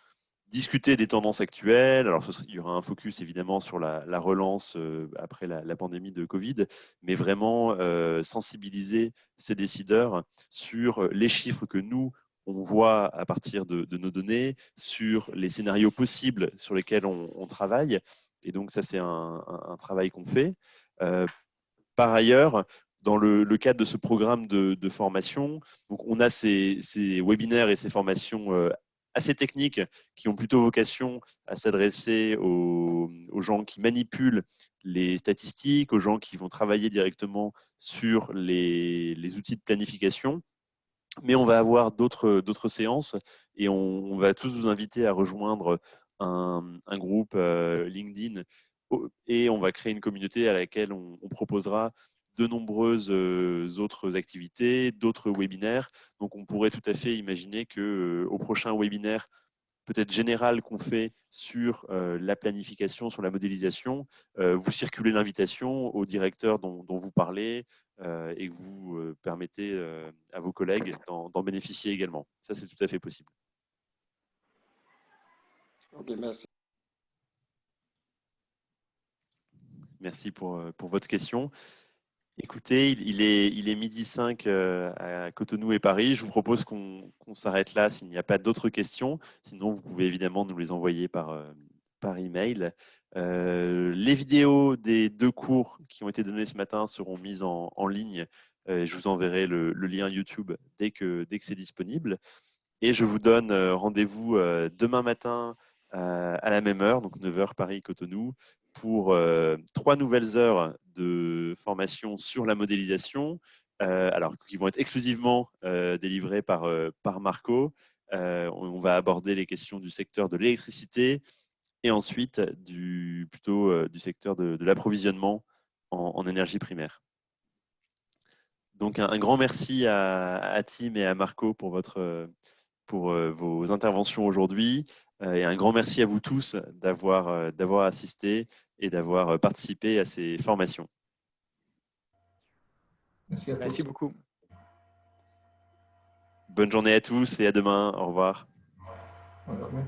discuter des tendances actuelles. Alors, il y aura un focus évidemment sur la relance après la pandémie de Covid, mais vraiment sensibiliser ces décideurs sur les chiffres que nous, on voit à partir de nos données, sur les scénarios possibles sur lesquels on travaille. Et donc, ça, c'est un travail qu'on fait. Par ailleurs, dans le cadre de ce programme de formation, donc on a ces webinaires et ces formations assez techniques qui ont plutôt vocation à s'adresser aux gens qui manipulent les statistiques, aux gens qui vont travailler directement sur les outils de planification. Mais on va avoir d'autres séances et on va tous vous inviter à rejoindre un groupe LinkedIn et on va créer une communauté à laquelle on proposera de nombreuses autres activités, d'autres webinaires. Donc, on pourrait tout à fait imaginer qu'au prochain webinaire, peut-être général qu'on fait sur la planification, sur la modélisation, vous circulez l'invitation au directeur dont vous parlez et que vous permettez à vos collègues d'en bénéficier également. Ça, c'est tout à fait possible. Ok, merci. Merci pour votre question. Écoutez, il est 12h05 à Cotonou et Paris. Je vous propose qu'on s'arrête là s'il n'y a pas d'autres questions. Sinon, vous pouvez évidemment nous les envoyer par email. Les vidéos des 2 cours qui ont été donnés ce matin seront mises en ligne. Je vous enverrai le lien YouTube dès que c'est disponible. Et je vous donne rendez-vous demain matin à la même heure, donc 9h Paris-Cotonou, pour 3 nouvelles heures de formation sur la modélisation, alors qui vont être exclusivement délivrées par Marco. On va aborder les questions du secteur de l'électricité et ensuite plutôt du secteur de l'approvisionnement en énergie primaire. Donc un grand merci à Tim et à Marco pour vos interventions aujourd'hui. Et un grand merci à vous tous d'avoir assisté et d'avoir participé à ces formations. Merci à tous. Merci beaucoup. Bonne journée à tous et à demain. Au revoir. Bonne journée.